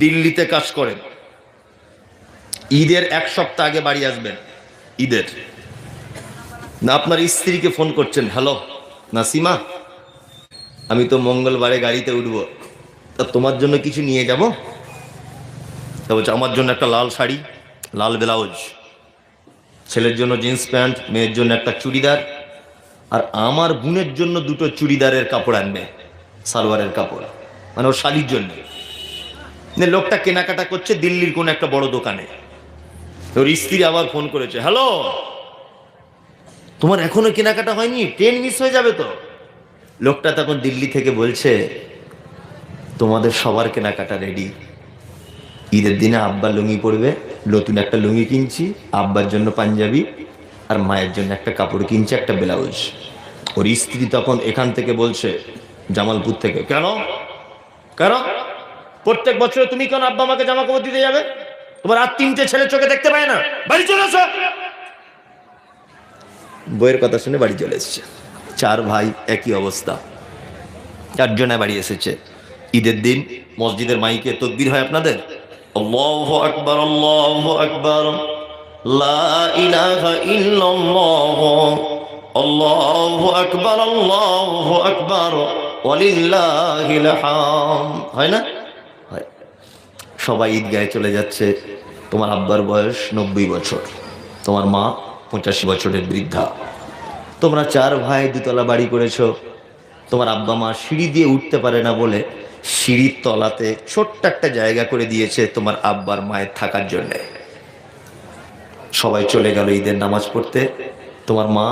দিল্লিতে কাজ করেন, ঈদের 1 সপ্তাহ আগে বাড়ি আসবেন। ঈদের না আপনার স্ত্রীকে ফোন করছেন, হ্যালো নাসিমা, আমি তো মঙ্গলবারে গাড়িতে উঠবো, তা তোমার জন্য কিছু নিয়ে যাব? তা বলছে আমার জন্য একটা লাল শাড়ি, লাল ব্লাউজ, ছেলের জন্য জিন্স প্যান্ট, মেয়ের জন্য একটা চুড়িদার, আর আমার বোনের জন্য 2টো চুড়িদারের কাপড় আনবে, সালোয়ারের কাপড়, মানে ওর শাড়ির জন্য। লোকটা কেনাকাটা করছে দিল্লির কোন একটা বড় দোকানে। ওর স্ত্রী আবার ফোন করেছে, হ্যালো তোমার এখনো কেনাকাটা হয়নি, ট্রেন মিস হয়ে যাবে তো। লোকটা তখন দিল্লি থেকে বলছে, তোমাদের সবার কেনাকাটা রেডি, ঈদের দিনে আব্বা লুঙ্গি পরবে, নতুন একটা লুঙ্গি কিনছি, আব্বার জন্য পাঞ্জাবি, আর মায়ের জন্য একটা কাপড় কিনছি, একটা ব্লাউজ। ওর স্ত্রী তখন এখান থেকে বলছে, জামালপুর থেকে, কেন কেন প্রত্যেক বছর তুমি কেন আব্বা আমাকে জামা কাপড় দিতে যাবে? তোমার আর 3টে ছেলে চোখে দেখতে পায় না, বাড়ি চলে আসো। বইয়ের কথা শুনে বাড়ি চলে এসেছে। 4 ভাই একই অবস্থা, 4 জনে বাড়ি এসেছে। ঈদের দিন মসজিদের মাইকে তাকবীর হয় আপনাদের, আল্লাহু আকবার, আল্লাহু আকবার, লা ইলাহা ইল্লাল্লাহ, আল্লাহু আকবার, আল্লাহু আকবার, ওয়ালিল্লাহিল হামদ, হয় না? হয়। সবাই ঈদগাহে চলে যাচ্ছে। তোমার আব্বার বয়স 90 বছর, তোমার মা 85 বছরের বৃদ্ধা। তোমরা 4 ভাই 2তলা বাড়ি করেছো। তোমার আব্বা মা সিঁড়ি দিয়ে উঠতে পারে না বলে সিঁড়ির তলাতে ছোট্ট একটা জায়গা করে দিয়েছে তোমার আব্বার মায়ের থাকার জন্যে। সবাই চলে গেল ঈদের নামাজ পড়তে। তোমার মা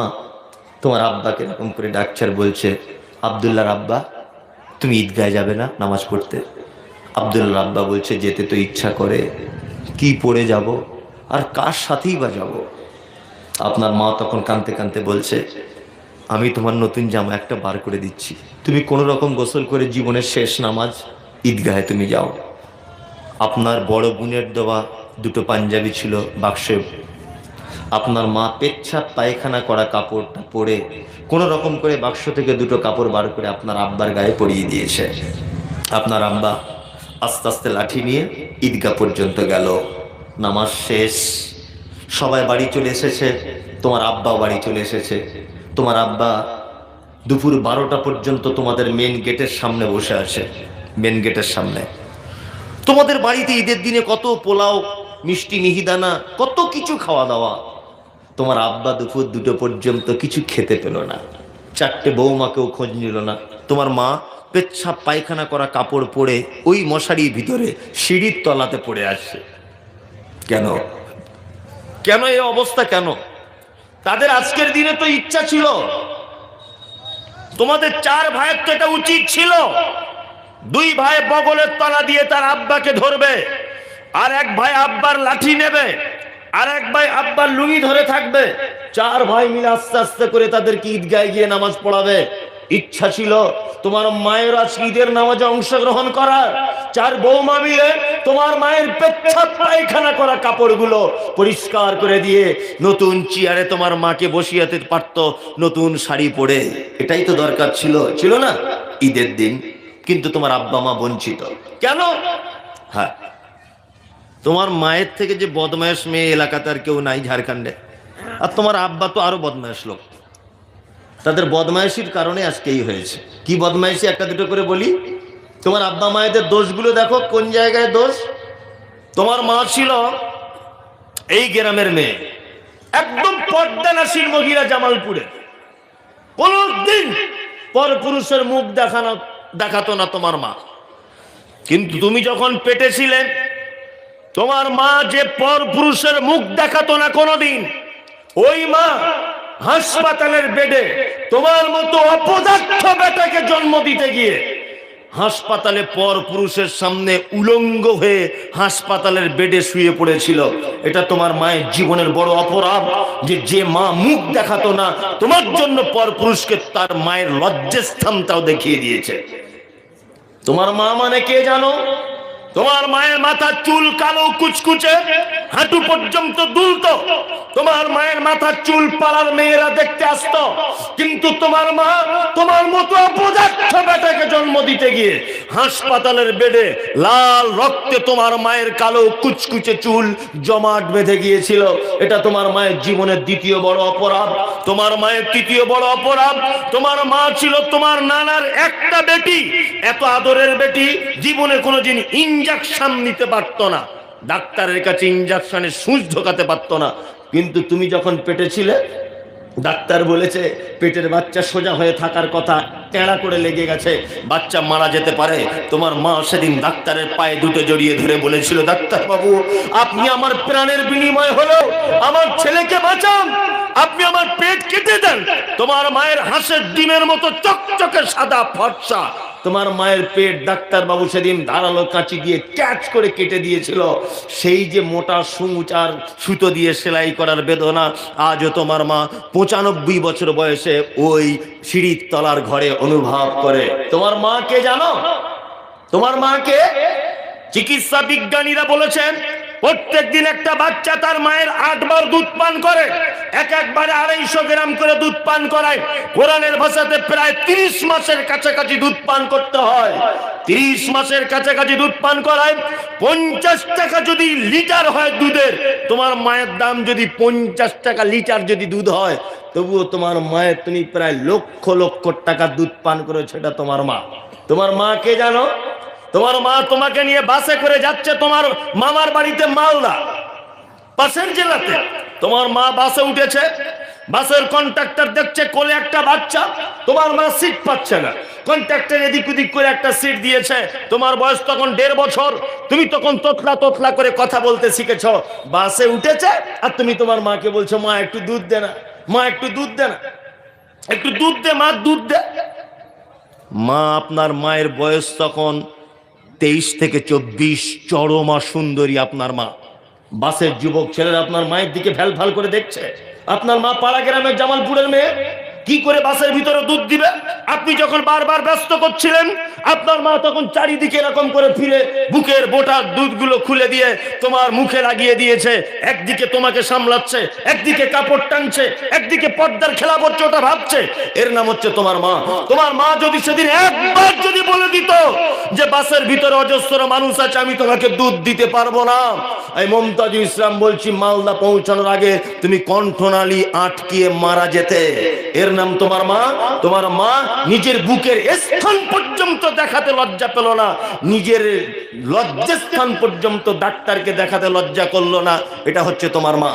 তোমার আব্বাকে এরকম করে ডাকছে আর বলছে, আব্দুল্লাহর আব্বা তুমি ঈদগাহে যাবে না নামাজ পড়তে? আব্দুল্লাহর আব্বা বলছে, যেতে তো ইচ্ছা করে, কি পড়ে যাব, আর কার সাথেই বা যাব? আপনার মা তখন কাঁদতে কাঁদতে বলছে, আমি তোমার নতুন জামা একটা বার করে দিচ্ছি, তুমি কোনো রকম গোসল করে জীবনের শেষ নামাজ ঈদগাহে তুমি যাও। আপনার বড় বোনের দেওয়া 2টো পাঞ্জাবি ছিল বাক্সে। আপনার মা পেচ্ছাপ পায়খানা করা কাপড়টা পরে কোনো রকম করে বাক্স থেকে 2টো কাপড় বার করে আপনার আব্বার গায়ে পরিয়ে দিয়েছে। আপনার আব্বা আস্তে আস্তে লাঠি নিয়ে ঈদগাহ পর্যন্ত গেল। নামাজ শেষ, সবাই বাড়ি চলে এসেছে, তোমার আব্বাও বাড়ি চলে এসেছে। তোমার আব্বা দুপুর 12টা পর্যন্ত তোমাদের মেন গেটের সামনে বসে আছে। মেন গেটের সামনে তোমাদের বাড়িতে ঈদের দিনে কত পোলাও, মিষ্টি, মিহিদানা, কত কিছু খাওয়া দাওয়া। তোমার আব্বা দুপুর 2টো পর্যন্ত কিছু খেতে পেল না। 4টে বৌমাকেও খোঁজ নিল না। তোমার মা পেচ্ছাপ পায়খানা করা কাপড় পরে ওই মশারির ভিতরে সিঁড়ির তলাতে পড়ে আসছে। কেন কেন এই অবস্থা কেন? তাদের আজকের দিনে তো ইচ্ছা ছিল, তোমাদের 4 ভাইয়ের তো এটা উচিত ছিল, 2 ভাই বগলের তলা দিয়ে তার আব্বাকে ধরবে, আর 1 ভাই আব্বার লাঠি নেবে, আর 1 ভাই আব্বার লুঙ্গি ধরে থাকবে। 4 ভাই মিলে আস্তে আস্তে করে তাদেরকে ঈদগাহে গিয়ে নামাজ পড়াবে। ইচ্ছা ছিল তোমার মায়ের আজ ঈদের নামাজে অংশগ্রহণ করার। 4 বৌমা মিলে তোমার মায়ের পেচ্ছাপ পায়খানা করা কাপড়গুলো পরিষ্কার করে দিয়ে নতুন চেয়ারে তোমার মাকে বসিয়াতে পারত, নতুন শাড়ি পরে। এটাই তো দরকার ছিল, ছিল না ঈদের দিন? কিন্তু তোমার আব্বা মা বঞ্চিত কেন? হ্যাঁ, তোমার মায়ের থেকে যে বদমায়েশ মেয়ে এলাকাতে আর কেউ নাই ঝাড়খণ্ডে। আর তোমার আব্বা তো আরো বদমায়েশ লোক। তাদের বদমায়েশির কারণে আজকেই হয়েছে। কি বদমায়েশি একটা দুটো করে বলি। তোমার আব্বা মায়েদের দোষগুলো দেখো, কোন জায়গায় দোষ। তোমার মা ছিল এই গ্রামের মেয়ে, একদম পর্দানাসীন মহিলা, জামালপুরে। কোনদিন পর পুরুষের মুখ দেখাতো না তোমার মা। কিন্তু তুমি যখন পেটে ছিলে, তোমার মা যে পর পুরুষের মুখ দেখাতো না কোনোদিন, ওই মা হাসপাতালের বেডে তোমার মতো অপদার্থ বেটাকে জন্ম দিতে গিয়ে হাসপাতালে পর পুরুষের সামনে উলঙ্গ হয়ে হাসপাতালের বেডে শুয়ে পড়েছিল। এটা তোমার মায়ের জীবনের বড় অপরাধ, যে মা মুখ দেখাতো না তোমার জন্য পর পুরুষকে তার মায়ের লজ্জাস্থানটাও দেখিয়ে দিয়েছে। তোমার মা মানে কে জানো? তোমার মায়ের মাথার চুল কালো কুচকুচে, হাঁটু পর্যন্ত দুলতো। তোমার মায়ের মাথার চুল পাড়ার মেয়েরা দেখতে আসতো। কিন্তু তোমার মা তোমার মতো অপদার্থ বেটাকে জন্ম দিতে গিয়ে হাসপাতালের বেডে লাল রক্তে তোমার মায়ের কালো কুচকুচে চুল জমাট বেঁধে গিয়েছিল। এটা তোমার মায়ের জীবনের দ্বিতীয় বড় অপরাধ। তোমার মায়ের তৃতীয় বড় অপরাধ, তোমার মা ছিল তোমার নানার একটা বেটি, এত আদরের বেটি, জীবনে কোনোদিন ইনজেকশন নিতে পারতো না, ডাক্তারের কাছে ইনজেকশনের সুচ ঢোকাতে পারতো না। কিন্তু তুমি যখন পেটে ছিলে, ডাক্তার বলেছে পেটের বাচ্চা সোজা হয়ে থাকার কথা, টেঁড়া করে লেগে গেছে, বাচ্চা মারা যেতে পারে। তোমার মা সেদিন ডাক্তারের পায়ে দুটো জড়িয়ে ধরে বলেছিল, ডাক্তার বাবু, আপনি আমার প্রাণের বিনিময় হলো আমার ছেলেকে বাঁচান, আপনি আমার পেট কেটে দেন। তোমার মায়ের হাঁসের ডিমের মতো চকচকে সাদা ফর্সা তোমার মায়ের পেট ডাক্তার বাবু সেদিন ধারালো কাঁচি দিয়ে ক্যাচ করে কেটে দিয়েছিল। সেই যে মোটা সূচ আর সুতো দিয়ে সেলাই করার বেদনা আজও তোমার মা 95 বছর বয়সে ওই সিঁড়ির তলার ঘরে অনুভব করে। তোমার মা কে জানো? তোমার মাকে চিকিৎসা বিজ্ঞানীরা বলেছেন প্রত্যেক দিন একটা বাচ্চা তার মায়ের 8 বার দুধ পান করে, একবারে 250 গ্রাম করে দুধ পান করায়। কোরআনের ভাষাতে প্রায় 30 মাসের কাছাকাছি দুধ পান করতে হয়। 30 মাসের কাছাকাছি দুধ পান করায়। 50 টাকা যদি লিটার হয় দুধের, তোমার মায়ের দাম যদি 50 টাকা লিটার যদি দুধ হয়, তবুও তোমার মায়ের তুমি প্রায় লক্ষ লক্ষ টাকা দুধ পান করেছো। এটা তোমার মা। তোমার মা কে জানো? তোমার মা তোমাকে নিয়ে বাসে করে যাচ্ছে তোমার মামার বাড়িতে মালদা, পাশের জেলাতে। তোমার মা বাসে উঠেছে, বাসের কন্ট্রাক্টর দেখছে কোলে একটা বাচ্চা, তোমার মা সিট পাচ্ছে না, কন্ট্রাক্টর এদিক ওদিক করে একটা সিট দিয়েছে। তোমার বয়স তখন 1.5 বছর, তুমি তখন তোতলা তোতলা করে কথা বলতে শিখেছ। বাসে উঠেছে আর তুমি তোমার মাকে বলছো, মা একটু দুধ দে না, মা একটু দুধ দে না, একটু দুধ দে মা, দুধ দে। মা, আপনার মায়ের বয়স তখন 23 থেকে 24, চরমা সুন্দরী আপনার মা। বাসের যুবক ছেলেরা আপনার মায়ের দিকে ভ্যাল ভাল করে দেখছে। আপনার মা পাড়া গ্রামের জামালপুরের মেয়ে, কি করে বাসের ভিতরে দুধ দিবে? আপনি যখন বারবার ব্যস্ত করছিলেন, আপনার মা তখন চারিদিকে এরকম করে ফিরে বুকের বোটার দুধগুলো খুলে দিয়ে তোমার মুখে লাগিয়ে দিয়েছে। একদিকে তোমাকে সামলাচ্ছে, একদিকে কাপড় টানছে, একদিকে পর্দার খেলা করছে, ওটা ভাবছে। এর নাম হচ্ছে তোমার মা। তোমার মা যদি সেদিন একবার যদি বলে দিত যে বাসের ভিতরে অজস্র মানুষ আছে, আমি তোমাকে দুধ দিতে পারবো না, এই মমতাজুল ইসলাম বলছি, মালদা পৌঁছানোর আগে তুমি কণ্ঠনালী আটকিয়ে মারা যেতে। এর নাম তোমার মা। তোমার মা নিজের বুকের স্থান পর্যন্ত দেখাতে লজ্জা পেল না, নিজের লজ্জাস্থান পর্যন্ত ডাক্তারকে দেখাতে লজ্জা করলো না। এটা হচ্ছে তোমার মা।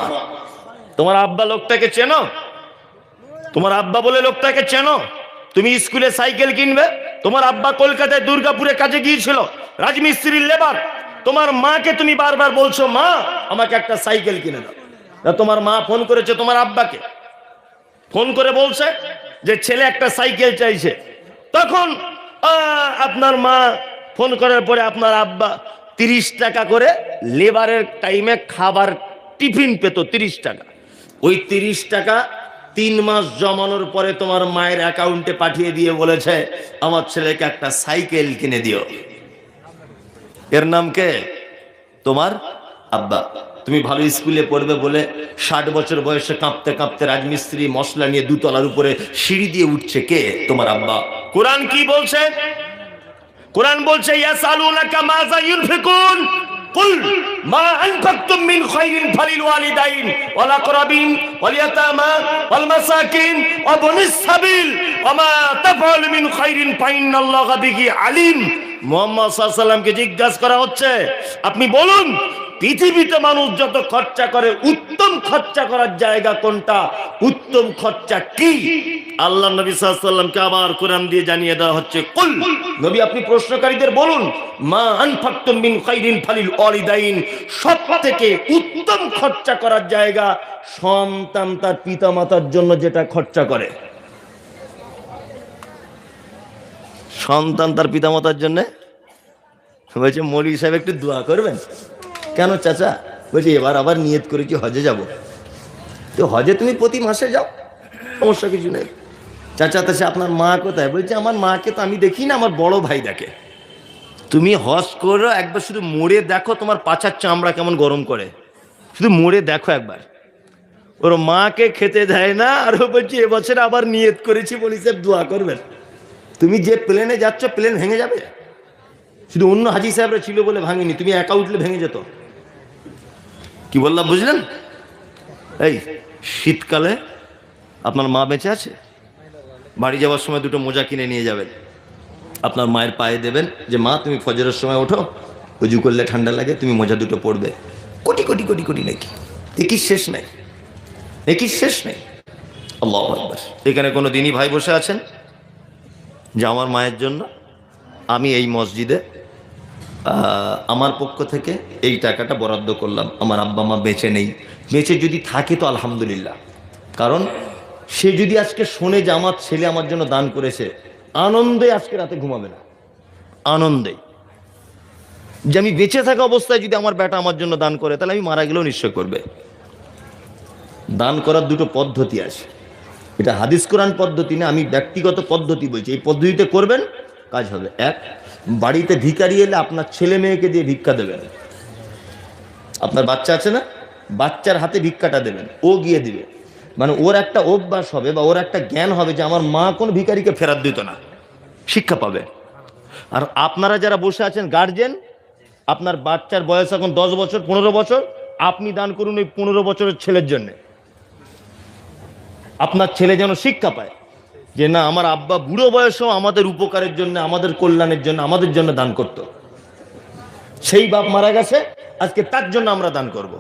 তোমার আব্বা লোকটাকে চেনো? তোমার আব্বা বলে লোকটাকে চেনো? তুমি স্কুলে সাইকেল কিনবে, তোমার আব্বা কলকাতায় দুর্গাপুরে কাজে গিয়েছিল, রাজমিস্ত্রির লেবার। তোমার মাকে তুমি বারবার বলছো, মা আমাকে একটা সাইকেল কিনে দাও। তোমার মা ফোন করেছে তোমার আব্বাকে, ফোন করে বলছে যে ছেলে একটা সাইকেল চাইছে। তখন আপনার মা ফোন করার পরে আপনার আব্বা 30 টাকা করে লেবারের টাইমে খাবার টিফিন পেত, 30 টাকা। ওই 30 টাকা 3 মাস জমানোর পরে তোমার মায়ের অ্যাকাউন্টে পাঠিয়ে দিয়ে বলেছে, আমার ছেলেকে একটা সাইকেল কিনে দিও। এর নাম কে? তোমার আব্বা। তুমি ভালো স্কুলে পড়বে বলে 60 বছর বয়সে কাঁপতে কাঁপতে রাজমিস্ত্রি মশলা নিয়ে 2 তলার উপরে সিঁড়ি দিয়ে উঠছে, কে? তোমার আব্বা। কোরআন কি বলছে? কোরআন বলছে, ইয়াসালুনাকা মাযা ইউনফিকুন কুল মা আনফাকতুম মিন খায়রিন ফালিল ওয়ালিদাইন ওয়াল আকরাবিন ওয়াল ইয়াতামা ওয়াল মাসাকিন ওয়া বনিস সাবিল ওয়া মা তাফআলু মিন খায়রিন ফাইন্নাল্লাহা বিহি আলিম। মুহাম্মদ সাল্লাল্লাহু আলাইহি ওয়াসাল্লামকে জিজ্ঞাসা করা হচ্ছে, আপনি বলুন পৃথিবীতে মানুষ যত খরচা করে উত্তম খরচা করার জায়গা কোনটা? উত্তম খরচা কি? আল্লাহ নবী সাল্লাল্লাহু আলাইহি ওয়াসাল্লামকে আবার কোরআন দিয়ে জানিয়ে দেওয়া হচ্ছে, কুল, নবী আপনি প্রশ্নকারীদের বলুন, মা আনফাকতুম মিন খাইরিন ফালিল ওয়ালিদাইন, সবথেকে উত্তম খরচা করার জায়গা সন্তান তার পিতামাতার জন্য যেটা খরচা করে। সন্তান তার পিতামাতার জন্য বলছে, মৌলভী সাহেব একটু দোয়া করবেন। কেন চাচা? বলছি এবার আবার নিয়ত করেছি হজে যাব। তো হজে তুমি প্রতি মাসে যাও, সমস্যা কিছু নেই। চাচা তাছে আপনার মা কোথায়? বলছে আমার মাকে তো আমি দেখি না, আমার বড় ভাই দেখে। তুমি হজ করো, একবার শুধু মরে দেখো তোমার পাছার চামড়া কেমন গরম করে, শুধু মরে দেখো একবার। ওর মাকে খেতে দেয় না, আর ও বলছে এবছর আবার নিয়ত করেছি, বলি সাহেব দোয়া করবেন। তুমি যে প্লেনে যাচ্ছ প্লেন ভেঙে যাবে, শুধু অন্য হাজি সাহেবরা ছিল বলে ভাঙেনি, তুমি একা উঠলে ভেঙে যেত। কি বললাম বুঝলেন? এই শীতকালে আপনার মা বেঁচে আছে, বাড়ি যাওয়ার সময় দুটো মোজা কিনে নিয়ে যাবেন, আপনার মায়ের পায়ে দেবেন যে মা তুমি ফজরের সময় ওঠো, উজু করলে ঠান্ডা লাগে, তুমি মোজা দুটো পরবে। কোটি কোটি কোটি কোটি নাকি, একই শেষ নেই, একই শেষ নেই। আল্লাহু আকবার। এখানে কোনো দিনই ভাই বসে আছেন যে আমার মায়ের জন্য আমি এই মসজিদে আমার পক্ষ থেকে এই টাকাটা বরাদ্দ করলাম, আমার আব্বা মা বেঁচে নেই, বেঁচে যদি থাকে তো আলহামদুলিল্লাহ। কারণ সে যদি আজকে শোনে যে আমার ছেলে আমার জন্য দান করেছে, আনন্দে আজকে রাতে ঘুমাবে না, আনন্দে। যে আমি বেঁচে থাকা অবস্থায় যদি আমার বেটা আমার জন্য দান করে, তাহলে আমি মারা গেলেও নিশ্চয় করবে। দান করার দুটো পদ্ধতি আছে, এটা হাদিস কোরআন পদ্ধতি না, আমি ব্যক্তিগত পদ্ধতি বলছি। এই পদ্ধতিতে করবেন, কাজ হবে। এক, বাড়িতে ভিখারি এলে আপনার ছেলে মেয়েকে দিয়ে ভিক্ষা দেবেন। আপনার বাচ্চা আছে না, বাচ্চার হাতে ভিক্ষাটা দেবেন, ও গিয়ে দিবে। মানে ওর একটা অভ্যাস হবে বা ওর একটা জ্ঞান হবে যে আমার মা কোন ভিখারিকে ফেরত দিত না, শিক্ষা পাবে। আর আপনারা যারা বসে আছেন গার্জেন, আপনার বাচ্চার বয়স এখন 10 বছর 15 বছর, আপনি দান করুন ওই 15 বছরের ছেলের জন্য। আপনার ছেলে যেন শিক্ষা পায় যে না, আমার আব্বা বুড়ো বয়সেও আমাদের উপকারের জন্য, আমাদের কল্যাণের জন্য, আমাদের জন্য দান করত। সেই বাপ মারা গেছে, আজকে তার জন্য আমরা দান করব।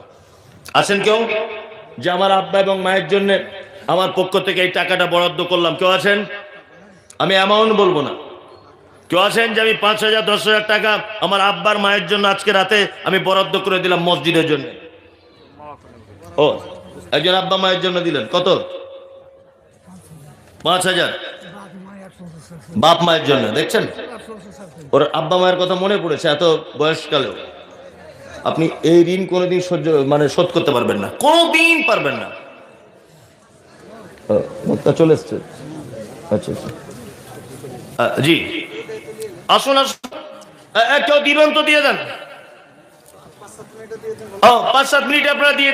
আছেন কেউ যে আমার আব্বা এবং মায়ের জন্য আমার পক্ষ থেকে এই টাকাটা বরাদ্দ করলাম? কেউ আছেন? আমি অ্যামাউন্ট বলবো না। কেউ আছেন যে আমি 5,000 10,000 টাকা আমার আব্বার মায়ের জন্য আজকে রাতে আমি বরাদ্দ করে দিলাম মসজিদের জন্য? ও, একজন আব্বা মায়ের জন্য দিলেন কত? 5,000। বাপ মায়ের জন্য, দেখছেন ওর আব্বা মায়ের কথা মনে পড়েছে এত বয়সকালেও। আপনি এই ঋণ কোনোদিন শোধ করতে পারবেন না, কোনোদিন পারবেন না। চলে এসছে, আচ্ছা আচ্ছা, জি আসুন আসুন, কেউ দিবেন তো দিয়ে দেন। 5-7 মিনিট আপনারা দিয়ে